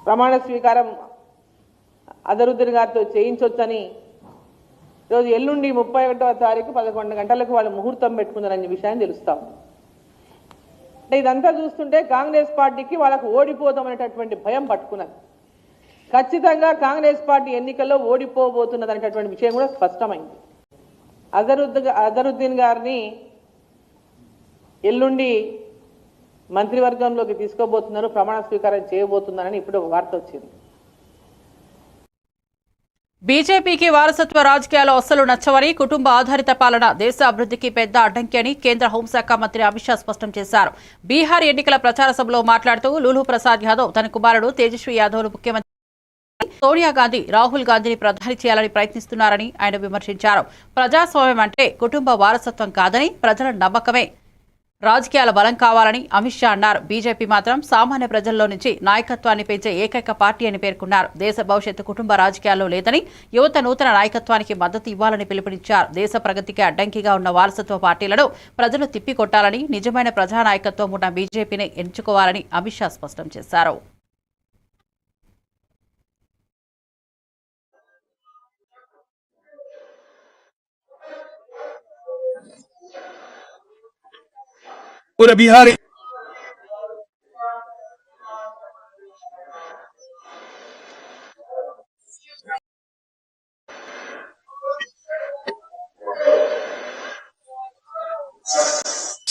ప్రమాణ స్వీకారం అజరుద్దీన్ గారితో చేయించవచ్చని ఈరోజు ఎల్లుండి 31వ తారీఖు 11 గంటలకు వాళ్ళు ముహూర్తం పెట్టుకున్నారనే విషయాన్ని తెలుస్తాం. అంటే ఇదంతా చూస్తుంటే కాంగ్రెస్ పార్టీకి వాళ్ళకు ఓడిపోతామనేటటువంటి భయం పట్టుకున్నది. ఖచ్చితంగా కాంగ్రెస్ పార్టీ ఎన్నికల్లో ఓడిపోబోతున్నది అనేటటువంటి విషయం కూడా స్పష్టమైంది. అజరుద్దీన్ గారిని ఎల్లుండి మంత్రివర్గంలోకి తీసుకోబోతున్నారు, ప్రమాణ స్వీకారం చేయబోతున్నారని ఇప్పుడు వార్త వచ్చింది. బీజేపీకి వారసత్వ రాజకీయాలు అస్సలు నచ్చవని, కుటుంబ ఆధారిత పాలన దేశ అభివృద్ధికి పెద్ద అడ్డంకి అని కేంద్ర హోంశాఖ మంత్రి అమిత్ షా స్పష్టం చేశారు. బీహార్ ఎన్నికల ప్రచార సభలో మాట్లాడుతూ లూలు ప్రసాద్ యాదవ్ తన కుమారుడు తేజస్వి యాదవ్ను ముఖ్యమంత్రి, సోనియా గాంధీ రాహుల్ గాంధీని ప్రధాని చేయాలని ప్రయత్నిస్తున్నారని ఆయన విమర్శించారు. ప్రజాస్వామ్యం అంటే కుటుంబ వారసత్వం కాదని, ప్రజల నమ్మకమే రాజకీయాల బలం కావాలని అమిత్ షా అన్నారు. బీజేపీ మాత్రం సామాన్య ప్రజల్లో నుంచి నాయకత్వాన్ని పెంచే ఏకైక పార్టీ అని పేర్కొన్నారు. దేశ భవిష్యత్తు కుటుంబ రాజకీయాల్లో లేదని, యువత నూతన నాయకత్వానికి మద్దతు ఇవ్వాలని పిలుపునిచ్చారు. దేశ ప్రగతికి అడ్డంకిగా ఉన్న వారసత్వ పార్టీలను ప్రజలు తిప్పికొట్టాలని, నిజమైన ప్రజానాయకత్వం ఉన్న బీజేపీని ఎంచుకోవాలని అమిత్ షా స్పష్టం చేశారు. पूरे बिहार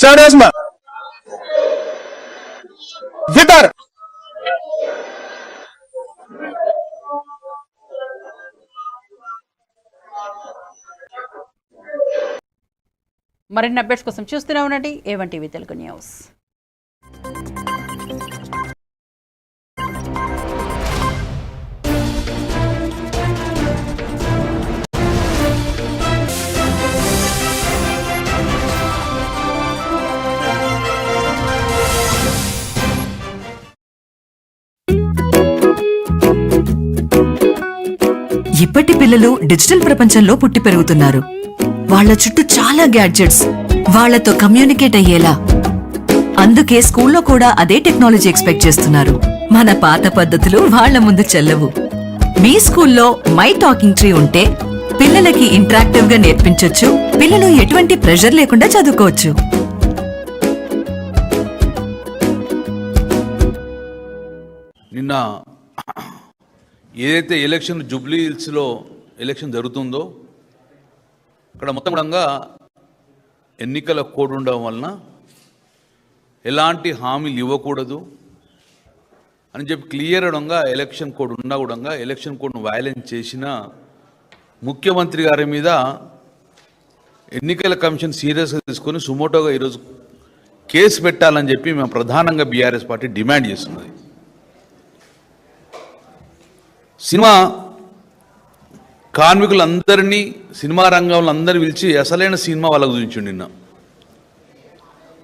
सडस्म विदर మరిన్ని అప్డేట్స్ కోసం చూస్తూనే ఉండండి A1 టీవీ తెలుగు న్యూస్. ఇప్పటి పిల్లలు డిజిటల్ ప్రపంచంలో పుట్టి పెరుగుతున్నారు. వాళ్ళ చుట్టూ చాలా గ్యాడ్జెట్స్, వాళ్లతో కమ్యూనికేట్ అయ్యేలా. అందుకే స్కూల్లో కూడా అదే టెక్నాలజీ ఎక్స్పెక్ట్ చేస్తున్నారు. మన పాత పద్ధతులు వాళ్ల ముందు చెల్లవు. మీ స్కూల్లో మై టాకింగ్ ట్రీ ఉంటే పిల్లలకి ఇంటరాక్టివ్ గా నేర్పించొచ్చు. పిల్లలు ఎటువంటి ప్రెషర్ లేకుండా చదువుకోవచ్చు. నిన్న ఏదైతే ఎలక్షన్ జూబ్లీ హిల్స్లో ఎలక్షన్ జరుగుతుందో అక్కడ మొత్తం కూడా ఎన్నికల కోడ్ ఉండడం వలన ఎలాంటి హామీలు ఇవ్వకూడదు అని చెప్పి క్లియర్గా ఎలక్షన్ కోడ్ ఉన్నా కూడా ఎలక్షన్ కోడ్ను వయలేట్ చేసిన ముఖ్యమంత్రి గారి మీద ఎన్నికల కమిషన్ సీరియస్గా తీసుకొని సుమోటోగా ఈరోజు కేసు పెట్టాలని చెప్పి మేము ప్రధానంగా బీఆర్ఎస్ పార్టీ డిమాండ్ చేస్తున్నది. సినిమా కార్మికులందరినీ, సినిమా రంగంలో అందరినీ పిలిచి అసలైన సినిమా వాళ్ళకు చూపించండి. నిన్న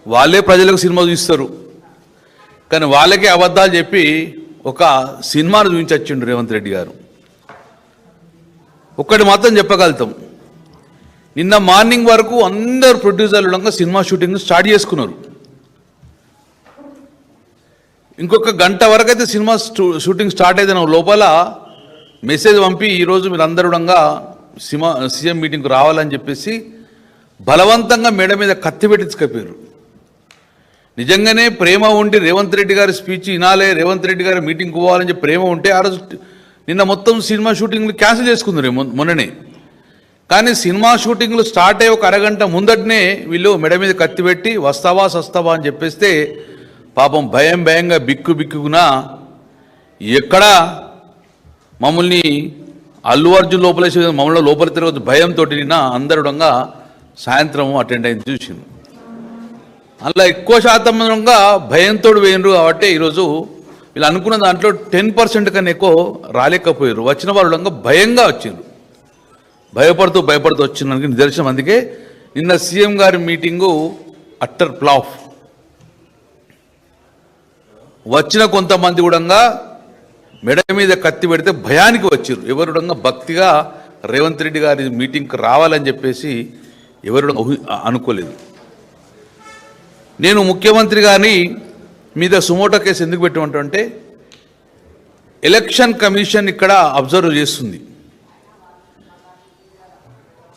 వాళ్ళే ప్రజలకు సినిమా చూపిస్తారు, కానీ వాళ్ళకే అబద్ధాలు చెప్పి ఒక సినిమాను చూపించొచ్చిండు రేవంత్ రెడ్డి గారు. ఒక్కటి మాత్రం చెప్పగలుగుతాం, నిన్న మార్నింగ్ వరకు అందరు ప్రొడ్యూసర్లు సినిమా షూటింగ్ స్టార్ట్ చేసుకున్నారు. ఇంకొక గంట వరకు అయితే సినిమా షూటింగ్ స్టార్ట్ అయితే లోపల మెసేజ్ పంపి ఈరోజు మీరు అందరూ సీఎం మీటింగ్కి రావాలని చెప్పేసి బలవంతంగా మేడ మీద కత్తి పెట్టి తీసుకపోయారు. నిజంగానే ప్రేమ ఉండి రేవంత్ రెడ్డి గారి స్పీచ్ వినాలే, రేవంత్ రెడ్డి గారి మీటింగ్కి పోవాలని చెప్పి ప్రేమ ఉంటే ఆ రోజు నిన్న మొత్తం సినిమా షూటింగ్లు క్యాన్సిల్ చేసుకుందరు మొన్ననే. కానీ సినిమా షూటింగ్లు స్టార్ట్ అయ్యి ఒక అరగంట ముందటనే వీళ్ళు మెడ మీద కత్తి పెట్టి వస్తావా సస్తావా అని చెప్పేస్తే పాపం భయంగా బిక్కున ఎక్కడ మమ్మల్ని అల్లు అర్జున్ లోపలేసి మమ్మల్ని లోపల తిరగదు భయంతో నిన్న అందరూ సాయంత్రం అటెండ్ అయింది చూసింది. అలా ఎక్కువ శాతం భయంతో వేయరు కాబట్టి ఈరోజు వీళ్ళు అనుకున్న దాంట్లో 10% కన్నా ఎక్కువ రాలేకపోయారు. వచ్చిన వాళ్ళు భయంగా వచ్చిండ్రు, భయపడుతూ వచ్చిన నిదర్శనం. అందుకే నిన్న సీఎం గారి మీటింగు అట్టర్ ఫ్లాప్. వచ్చిన కొంతమంది కూడా మెడ మీద కత్తి పెడితే భయానికి వచ్చారు. ఎవరు భక్తిగా రేవంత్ రెడ్డి గారి మీటింగ్కి రావాలని చెప్పేసి ఎవరు అనుకోలేదు. నేను ముఖ్యమంత్రి గారిని మీద సుమోటో కేసు ఎందుకు పెట్టమంటే ఎలక్షన్ కమిషన్ ఇక్కడ అబ్జర్వ్ చేస్తుంది.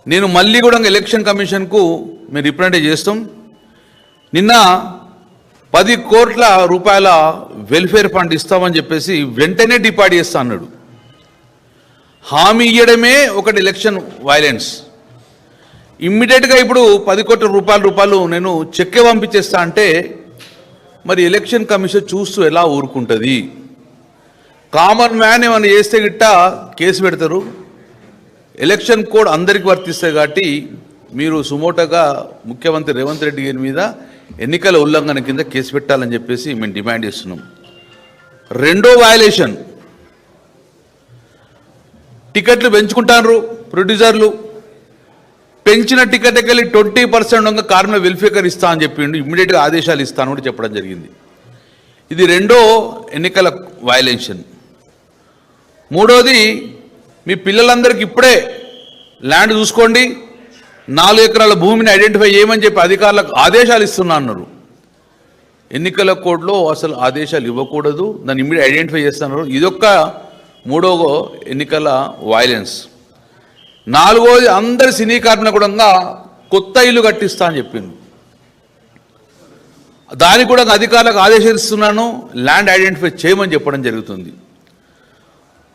నేను మళ్ళీ కూడా ఎలక్షన్ కమిషన్కు మేము రిప్రజెంట్ చేస్తాం. నిన్న 10 కోట్ల రూపాయల వెల్ఫేర్ ఫండ్ ఇస్తామని చెప్పేసి వెంటనే డిపాజిట్ చేస్తా అన్నాడు. హామీ ఇవ్వడమే ఒకటి ఎలక్షన్ వైలెన్స్. ఇమ్మీడియట్గా ఇప్పుడు 10 కోట్ల రూపాయలు నేను చెక్కే పంపించేస్తా అంటే మరి ఎలక్షన్ కమిషన్ చూస్తూ ఎలా ఊరుకుంటుంది? కామన్ మ్యాన్ ఏమైనా చేస్తే గిట్ట కేసు పెడతారు. ఎలక్షన్ కోడ్ అందరికీ వర్తిస్తాయి కాబట్టి మీరు సుమోటోగా ముఖ్యమంత్రి రేవంత్ రెడ్డి గారి మీద ఎన్నికల ఉల్లంఘన కింద కేసు పెట్టాలని చెప్పేసి మేము డిమాండ్ చేస్తున్నాం. రెండో వయలేషన్, టికెట్లు పెంచుకుంటారు ప్రొడ్యూసర్లు. పెంచిన టికెట్కి వెళ్ళి 20% కార్మిక వెల్ఫేర్ ఇస్తా అని చెప్పిండు. ఇమ్మీడియట్గా ఆదేశాలు ఇస్తాను కూడా చెప్పడం జరిగింది. ఇది రెండో ఎన్నికల వయలేషన్. మూడోది, మీ పిల్లలందరికీ ఇప్పుడే ల్యాండ్ చూసుకోండి, 4 ఎకరాల భూమిని ఐడెంటిఫై చేయమని చెప్పి అధికారులకు ఆదేశాలు ఇస్తున్నా అన్నారు. ఎన్నికల కోడ్లో అసలు ఆదేశాలు ఇవ్వకూడదు, దాన్ని ఇమ్మీడియట్ ఐడెంటిఫై చేస్తున్నారు. ఇదొక్క మూడో ఎన్నికల వైలెన్స్. నాలుగోది, అందరి సినీ కార్మికులకు కూడా కొత్త ఇల్లు కట్టిస్తా అని చెప్పింది. దానికి కూడా అధికారులకు ఆదేశిస్తున్నాను, ల్యాండ్ ఐడెంటిఫై చేయమని చెప్పడం జరుగుతుంది.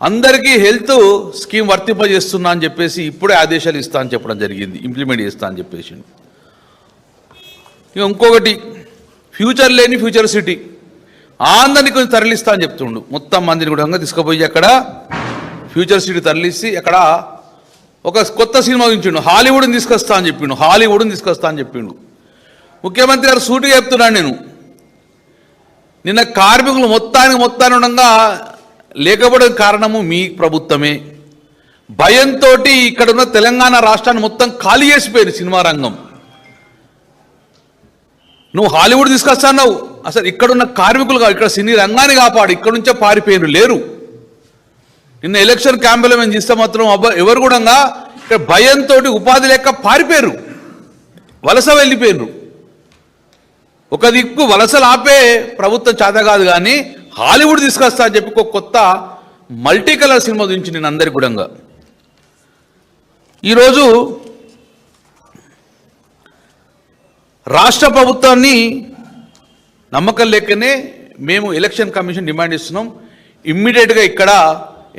అందరికీ హెల్త్ స్కీమ్ వర్తింపజేస్తున్నా అని చెప్పేసి ఇప్పుడే ఆదేశాలు ఇస్తా అని చెప్పడం జరిగింది, ఇంప్లిమెంట్ చేస్తా అని చెప్పేసి. ఇంకొకటి, ఫ్యూచర్ లేని ఫ్యూచర్ సిటీ, అందరినీ కొంచెం తరలిస్తా అని చెప్తుండు. మొత్తం మందిని కూడా తీసుకుపోయి అక్కడ ఫ్యూచర్ సిటీ తరలిసి అక్కడ ఒక కొత్త సినిమా ఉంచిండు, హాలీవుడ్ని తీసుకొస్తా అని చెప్పిండు. ముఖ్యమంత్రి గారు సూటిగా చెప్తున్నాను నేను, నిన్న కార్మికులు మొత్తాన్ని ఉండగా లేకపోవడం కారణము మీ ప్రభుత్వమే. భయంతో ఇక్కడున్న తెలంగాణ రాష్ట్రాన్ని మొత్తం ఖాళీ చేసిపోయింది సినిమా రంగం. నువ్వు హాలీవుడ్ తీసుకొస్తావు, అసలు ఇక్కడున్న కార్మికులు ఇక్కడ సినీ రంగాన్ని కాపాడు, ఇక్కడ నుంచే పారిపోయిన లేరు. నిన్న ఎలక్షన్ క్యాంపెయిన్లో మేము చేస్తే మాత్రం ఎవరు కూడా ఇక్కడ భయంతో ఉపాధి లేక పారిపోయారు, వలస వెళ్ళిపోయారు. ఒక దిక్కు వలసలు ఆపే ప్రభుత్వం చేత కాదు, కానీ హాలీవుడ్ తీసుకొస్తా అని చెప్పి ఒక కొత్త మల్టీ కలర్ సినిమా గురించి నేను అందరికి కూడా ఈరోజు రాష్ట్ర ప్రభుత్వాన్ని నమ్మకం లేకనే మేము ఎలక్షన్ కమిషన్ డిమాండ్ ఇస్తున్నాం. ఇమ్మీడియట్గా ఇక్కడ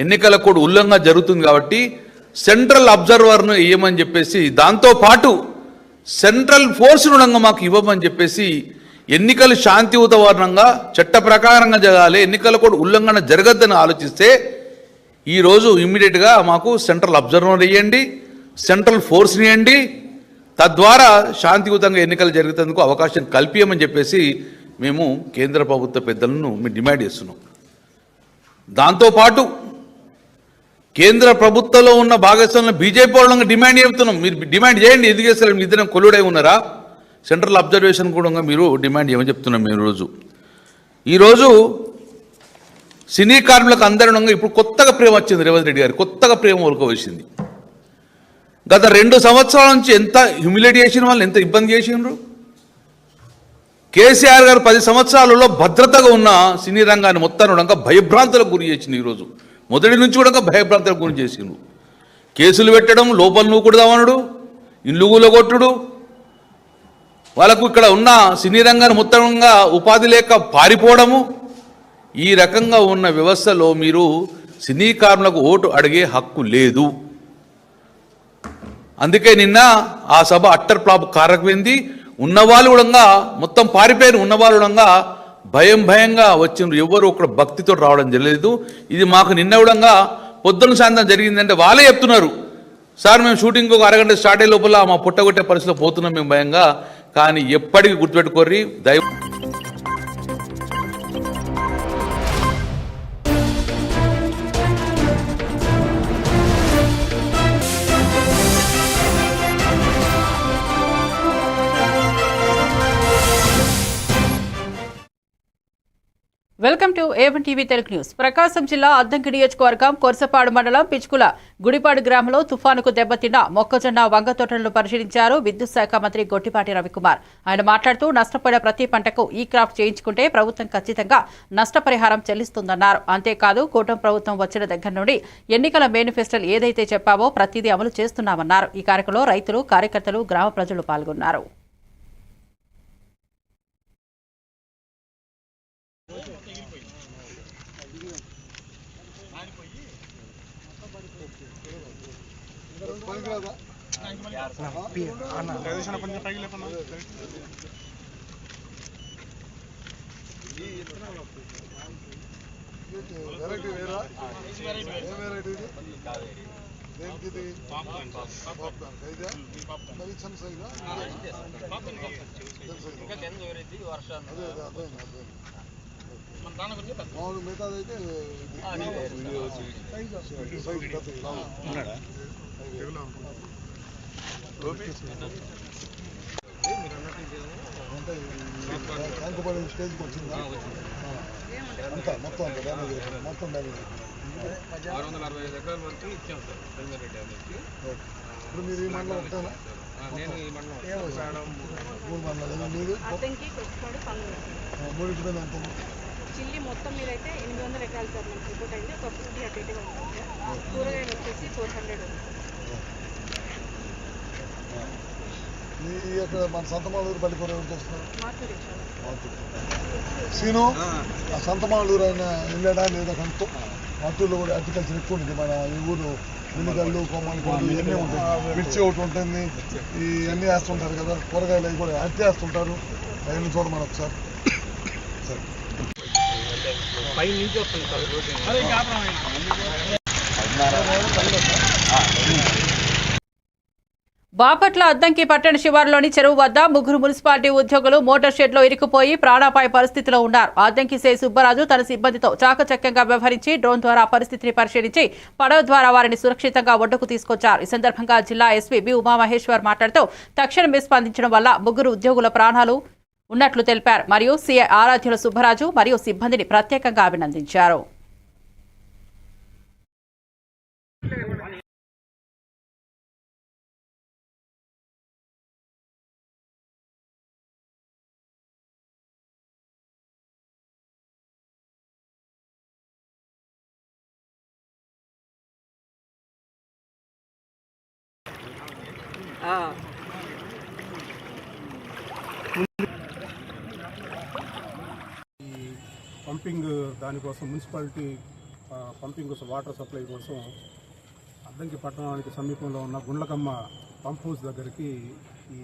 ఎన్నికల కోడ్ ఉల్లంఘన జరుగుతుంది కాబట్టి సెంట్రల్ అబ్జర్వర్ను ఇవ్వమని చెప్పేసి, దాంతోపాటు సెంట్రల్ ఫోర్స్ను మాకు ఇవ్వమని చెప్పేసి, ఎన్నికలు శాంతియుతవర్ణంగా చట్ట ప్రకారంగా జరగాలి, ఎన్నికల కోడ్ ఉల్లంఘన జరగద్దని ఆలోచిస్తే ఈరోజు ఇమ్మీడియట్గా మాకు సెంట్రల్ అబ్జర్వర్ ఇవ్వండి, సెంట్రల్ ఫోర్స్ని ఇవ్వండి, తద్వారా శాంతియుతంగా ఎన్నికలు జరిగేందుకు అవకాశం కల్పించమని చెప్పేసి మేము కేంద్ర ప్రభుత్వ పెద్దలను మేము డిమాండ్ చేస్తున్నాం. దాంతోపాటు కేంద్ర ప్రభుత్వంలో ఉన్న భాగస్వామ్యంలో బీజేపీ వాళ్ళంగా డిమాండ్ చేస్తున్నాం. మీరు డిమాండ్ చేయండి, ఎందుకు చేస్తారు? ఇద్దరం కొల్లుడై ఉన్నారా? సెంట్రల్ అబ్జర్వేషన్ కూడా మీరు డిమాండ్ చేయమని చెప్తున్నాం. మేము ఈరోజు సినీ కార్మికులకు అందరూ ఇప్పుడు కొత్తగా ప్రేమ వచ్చింది. రేవంత్ రెడ్డి గారు కొత్తగా ప్రేమ ఒలుకోవచ్చింది. గత 2 సంవత్సరాల నుంచి ఎంత హ్యూమిలేట్ చేసిన వాళ్ళు, ఎంత ఇబ్బంది చేసిండ్రు. కేసీఆర్ గారు 10 సంవత్సరాలలో భద్రతగా ఉన్న సినీ రంగాన్ని మొత్తాన్ని భయభ్రాంతులకు గురి చేసింది. ఈరోజు మొదటి నుంచి కూడా భయభ్రాంతులకు గురి చేసిండ్రు. కేసులు పెట్టడం, లోపల నూకుడుదామనుడు, ఇల్లు కూలగొట్టుడు, వాళ్ళకు ఇక్కడ ఉన్న సినీ రంగాన్ని మొత్తంగా ఉపాధి లేక పారిపోవడము, ఈ రకంగా ఉన్న వ్యవస్థలో మీరు సినీ కార్మికులకు ఓటు అడిగే హక్కు లేదు. అందుకే నిన్న ఆ సభ అట్టర్ ఫ్లాప్ కారకపోయింది. ఉన్నవాళ్ళు కూడా మొత్తం పారిపోయిన ఉన్నవాళ్ళు కూడా భయంగా వచ్చిండ్రు. ఎవరు ఒక భక్తితో రావడం జరగలేదు. ఇది మాకు నిన్న కూడా పొద్దున్న సాయంత్రం జరిగిందంటే వాళ్ళే చెప్తున్నారు, సార్ మేము షూటింగ్ ఒక అరగంట స్టార్ట్ అయ్యే లోపల మా పుట్టగొట్టే పరిస్థితిలో పోతున్నాం మేము భయంగా. కానీ ఎప్పటికీ గుర్తుపెట్టుకోర్రి, welcome to A one TV Telugu news. Prakasam జిల్లా అద్దంకి నియోజకవర్గం కొరసపాడు మండలం పిచ్కుల గుడిపాడు గ్రామంలో తుఫానుకు దెబ్బతిన్న మొక్కజొన్న వంగ తోటలను పరిశీలించారు విద్యుత్ శాఖ మంత్రి గొట్టిపాటి రవికుమార్. ఆయన మాట్లాడుతూ నష్టపోయిన ప్రతి పంటకు ఈ క్రాప్ చేయించుకుంటే ప్రభుత్వం ఖచ్చితంగా నష్టపరిహారం చెల్లిస్తుందన్నారు. అంతేకాదు కూటమి ప్రభుత్వం వచ్చిన దగ్గర నుండి ఎన్నికల మేనిఫెస్టోలు ఏదైతే చెప్పావో ప్రతిదీ అమలు చేస్తున్నామన్నారు. ఈ కార్యక్రమంలో రైతులు, కార్యకర్తలు, గ్రామ ప్రజలు పాల్గొన్నారు. స్టేజ్కి వచ్చిందా అంతా మొత్తం మొత్తం 665 ఎకరాల వరకు ఇచ్చాం సార్ రంగారెడ్డి గారికి. ఇప్పుడు మీరు ఈ మండలం ఉంటారా? నేను ఈ మండలం 3 మండలం మీరు మూడింటి మీద ఎంత చిల్లి మొత్తం మీద అయితే 800 ఎకరాలు సార్ మనకి రిపోర్ట్ అయింది. ఒక 50 అటు ఇటుగా ఉంటుంది. కూరగాయలు వచ్చేసి 400 ఉంది. ఇక్కడ మన సంతమాలూరు పల్లికూర ఎవరు చేస్తున్నారు? సీను ఆ సంతమాలూరు ఆయన వెళ్ళాడా లేదా కనుక్కో. అటులో కూడా అగ్రికల్చర్ ఎక్కువ ఉంటుంది. మన ఈ ఊరు ఉల్లిగల్లు, కొమ్మలు ఇవన్నీ ఉంటాయి. మిర్చి ఒకటి ఉంటుంది, ఇవన్నీ వేస్తుంటారు కదా. కూరగాయలు అవి కూడా అట్టి వేస్తుంటారు. అవన్నీ చూడమని ఒకసారి. సరే పై నుంచి వస్తుంది సార్. బాపట్ల అద్దంకి పట్టణ శివారులోని చెరువు వద్ద 3 మున్సిపాలిటీ ఉద్యోగులు మోటార్ షెడ్లో ఇరుక్కుపోయి ప్రాణాపాయ పరిస్థితిలో ఉన్నారు. అద్దంకి సే సుబ్బరాజు తన సిబ్బందితో చాకచక్యంగా వ్యవహరించి డ్రోన్ ద్వారా పరిస్థితిని పరిశీలించి పడవ ద్వారా వారిని సురక్షితంగా ఒడ్డుకు తీసుకొచ్చారు. ఈ సందర్భంగా జిల్లా ఎస్పీ బి ఉమామహేశ్వర్ మాట్లాడుతూ తక్షణమే స్పందించడం వల్ల 3 ఉద్యోగుల ప్రాణాలు ఉన్నట్లు తెలిపారు. మరియు సీఐ ఆరాధ్యుల సుబ్బరాజు మరియు సిబ్బందిని ప్రత్యేకంగా అభినందించారు. పంపింగ్ దానికోసం మున్సిపాలిటీ పంపింగ్ కోసం వాటర్ సప్లై కోసం అద్దంకి పట్టణానికి సమీపంలో ఉన్న గుండ్లకమ్మ పంప్ హౌస్ దగ్గరికి ఈ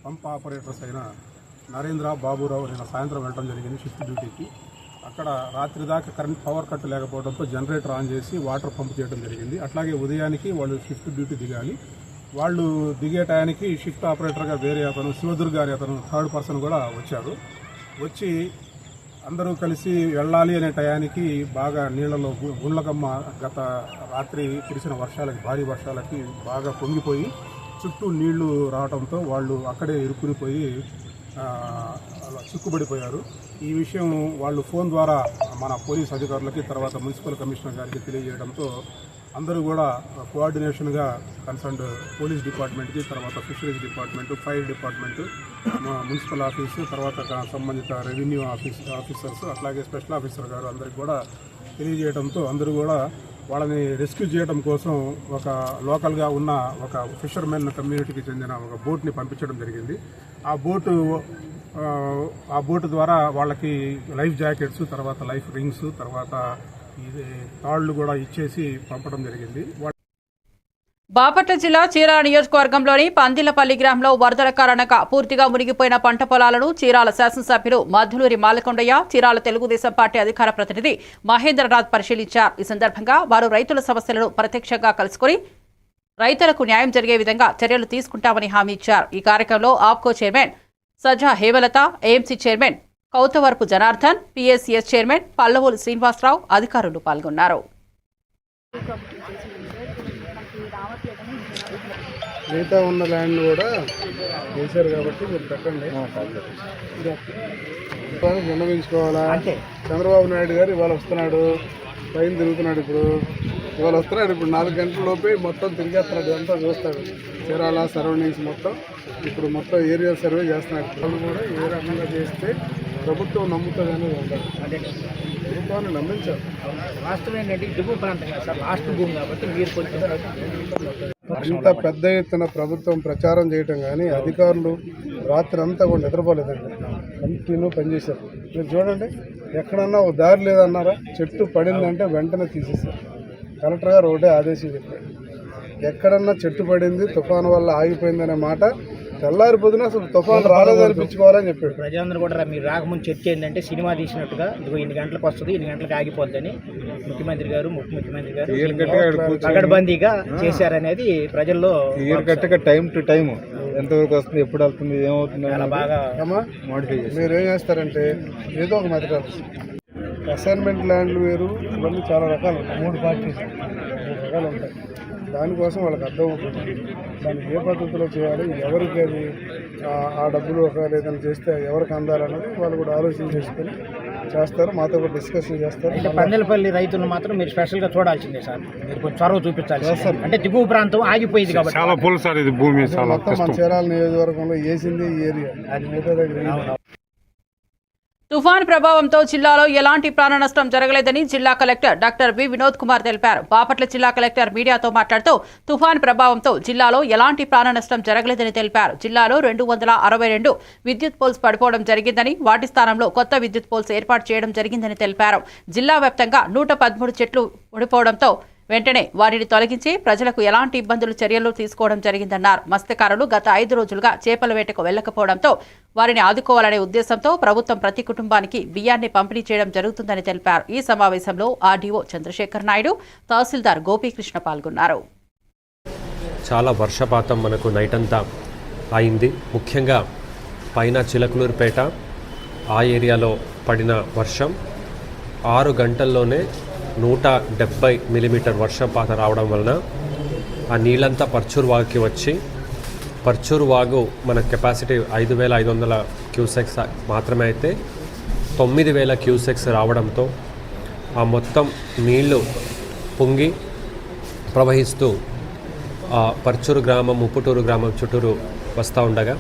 పంప్ ఆపరేటర్స్ అయిన నరేంద్ర బాబురావు నిన్న సాయంత్రం వెళ్ళడం జరిగింది షిఫ్ట్ డ్యూటీకి. అక్కడ రాత్రి దాకా పవర్ కట్ లేకపోవడంతో జనరేటర్ ఆన్ చేసి వాటర్ పంప్ చేయడం జరిగింది. అట్లాగే ఉదయానికి వాళ్ళు షిఫ్ట్ డ్యూటీ దిగాలి. వాళ్ళు దిగే టయానికి షిఫ్ట్ ఆపరేటర్గా వేరే అతను శివదుర్గ అనే అతను థర్డ్ పర్సన్ కూడా వచ్చారు. వచ్చి అందరూ కలిసి వెళ్ళాలి అనే టయానికి బాగా నీళ్లలో గుండ్లకమ్మ గత రాత్రి కురిసిన భారీ వర్షాలకి బాగా పొంగిపోయి చుట్టూ నీళ్లు రావడంతో వాళ్ళు అక్కడే ఇరుక్కునిపోయి చిక్కుబడిపోయారు. ఈ విషయం వాళ్ళు ఫోన్ ద్వారా మన పోలీస్ అధికారులకి తర్వాత మున్సిపల్ కమిషనర్ గారికి తెలియజేయడంతో అందరూ కూడా కోఆర్డినేషన్గా కన్సర్న్డ్ పోలీస్ డిపార్ట్మెంట్కి, తర్వాత fisheries department, fire department, municipal office, తర్వాత సంబంధిత రెవెన్యూ ఆఫీసర్స్, అట్లాగే స్పెషల్ ఆఫీసర్ గారు అందరికి కూడా తెలియజేయడంతో అందరూ కూడా వాళ్ళని రెస్క్యూ చేయడం కోసం ఒక లోకల్గా ఉన్న ఒక ఫిషర్మెన్ కమ్యూనిటీకి చెందిన ఒక బోట్ని పంపించడం జరిగింది. ఆ బోటు ద్వారా వాళ్ళకి లైఫ్ జాకెట్స్, తర్వాత లైఫ్ రింగ్స్, తర్వాత తాళ్లు కూడా ఇచ్చేసి పంపడం జరిగింది. బాపట్ల జిల్లా చీరాల నియోజకవర్గంలోని పందిలపల్లి గ్రామంలో వరదల కారణంగా పూర్తిగా మునిగిపోయిన పంట పొలాలను చీరాల శాసనసభ్యులు మధులూరి మాలకొండయ్య, చీరాల తెలుగుదేశం పార్టీ అధికార ప్రతినిధి మహేంద్రనాథ్ పరిశీలించారు. ఈ సందర్భంగా వారు రైతుల సమస్యలను ప్రత్యక్షంగా కలుసుకుని రైతులకు న్యాయం జరిగే విధంగా చర్యలు తీసుకుంటామని హామీ ఇచ్చారు. ఈ కార్యక్రమంలో APCO chairman Saja Hemalatha, AMC chairman Kouthavarapu Janardhan, PSCS chairman Pallavolu Srinivasarao అధికారులు పాల్గొన్నారు. మిగతా ఉన్న ల్యాండ్ కూడా వేశారు కాబట్టి మీరు పెట్టండి. విన్నవించుకోవాలా? చంద్రబాబు నాయుడు గారు ఇవాళ వస్తున్నాడు, పైన తిరుగుతున్నాడు. ఇప్పుడు 4 గంటల లోపే మొత్తం తిరిగేస్తున్నాడు, అంతా చూస్తాడు. చీరాల సరౌండింగ్స్ మొత్తం ఇప్పుడు మొత్తం ఏరియా సర్వే చేస్తున్నాడు. వాళ్ళు కూడా ఏ రకంగా చేస్తే ప్రభుత్వం నమ్ముతుందని ఉంటారు. ప్రభుత్వాన్ని నమ్మించారు. వాస్తవం ఏంటంటే దిగువ ప్రాంతం కదా సార్, లాస్ట్ భూమి కాబట్టి మీరు కొంచెం ఇంత పెద్ద ఎత్తున ప్రభుత్వం ప్రచారం చేయటం కానీ అధికారులు రాత్రి అంతా కూడా నిద్రపోలేదండి, కంటిన్యూ పనిచేశారు. మీరు చూడండి, ఎక్కడన్నా ఒక దారి లేదన్నారా, చెట్టు పడిందంటే వెంటనే తీసేశారు. కలెక్టర్ గారు ఒకటే ఆదేశం చెప్పారు, ఎక్కడన్నా చెట్టు పడింది తుఫాను వల్ల ఆగిపోయిందనే మాట తెల్లారిపోతున్నా అసలు తుఫాను రాలేదనిపించుకోవాలని చెప్పాడు. ప్రజలందరూ కూడా మీరు రాకముందు చర్చ ఏంటంటే సినిమా తీసినట్టుగా ఇదిగో 8 గంటలకు వస్తుంది, 8 గంటలకు ఆగిపోద్దని ముఖ్యమంత్రి గారు ఉప ముఖ్యమంత్రి గారు పకడ్బందీగా చేశారనేది ప్రజల్లో టైం టు టైం ఎంతవరకు వస్తుంది, ఎప్పుడు వెళ్తుంది, ఏమవుతుంది అలా బాగా మోడిఫై చేసి మీరు ఏం చేస్తారంటే ఏదో ఒక మెథడ్ అసైన్మెంట్ ల్యాండ్లు వేరు, ఇవన్నీ చాలా రకాలు ఉంటాయి. 3 పార్టీస్ 3 రకాలు ఉంటాయి. దానికోసం వాళ్ళకి అర్థం అవుతుంది దాన్ని ఏ పద్ధతిలో చేయాలి, ఎవరికి అది ఆ డబ్బులు ఒకవేళ ఏదైనా చేస్తే ఎవరికి అందాలన్నది వాళ్ళు కూడా ఆలోచన చేసుకొని చేస్తారు. మాతో కూడా డిస్కషన్ చేస్తారు. అంటే పందెలపల్లి రైతులను మాత్రం మీరు స్పెషల్గా చూడాల్సిందే సార్, మీరు కొంచెం చొరవ చూపించాలి సార్. అంటే దిగువ ప్రాంతం ఆగిపోయింది కాబట్టి చాలా పూలు సార్, ఇది భూమి మొత్తం మన చీరాల నియోజకవర్గంలో వేసింది ఈ ఏరియా, అది మిగతా దగ్గర. తుఫాన్ ప్రభావంతో జిల్లాలో ఎలాంటి ప్రాణ నష్టం జరగలేదని జిల్లా collector doctor V Vinod Kumar తెలిపారు. బాపట్ల జిల్లా కలెక్టర్ మీడియాతో మాట్లాడుతూ తుఫాన్ ప్రభావంతో జిల్లాలో ఎలాంటి ప్రాణ నష్టం జరగలేదని తెలిపారు. జిల్లాలో 262 విద్యుత్ పోల్స్ పడిపోవడం జరిగిందని, వాటి స్థానంలో కొత్త విద్యుత్ పోల్స్ ఏర్పాటు చేయడం జరిగిందని తెలిపారు. జిల్లా వ్యాప్తంగా 113 చెట్లు పడిపోవడంతో వెంటనే వారిని తొలగించి ప్రజలకు ఎలాంటి చర్యలు తీసుకోవడం జరిగిందన్నారు. మత్స్యకారులు గత 5 రోజులుగా చేపల వేటకు వెళ్లకపోవడంతో వారిని ఆదుకోవాలనే ఉద్దేశంతో ప్రభుత్వం ప్రతి కుటుంబానికి బియ్యాన్ని పంపిణీ చేయడం జరుగుతుందని తెలిపారు. ఈ సమావేశంలో ఆర్డీఓ చంద్రశేఖర్ నాయుడు, తహసీల్దార్ గోపీకృష్ణ పాల్గొన్నారు. చాలా వర్షపాతం మనకు నైట్ అంతా అయింది. ముఖ్యంగా పైన చిలకలూరుపేట ఆ ఏరియాలో పడిన వర్షం 6 గంటల్లోనే 170 మిల్లీమీటర్ వర్షపాతం రావడం వలన ఆ నీళ్ళంతా పర్చూరు వాగుకి వచ్చి, పర్చూరు వాగు మన కెపాసిటీ 5,500 క్యూసెక్స్ మాత్రమే అయితే 9,000 క్యూసెక్స్ రావడంతో ఆ మొత్తం నీళ్లు పొంగి ప్రవహిస్తూ పర్చూరు గ్రామం, ముప్పుటూరు గ్రామం చుట్టూరు వస్తూ ఉండగా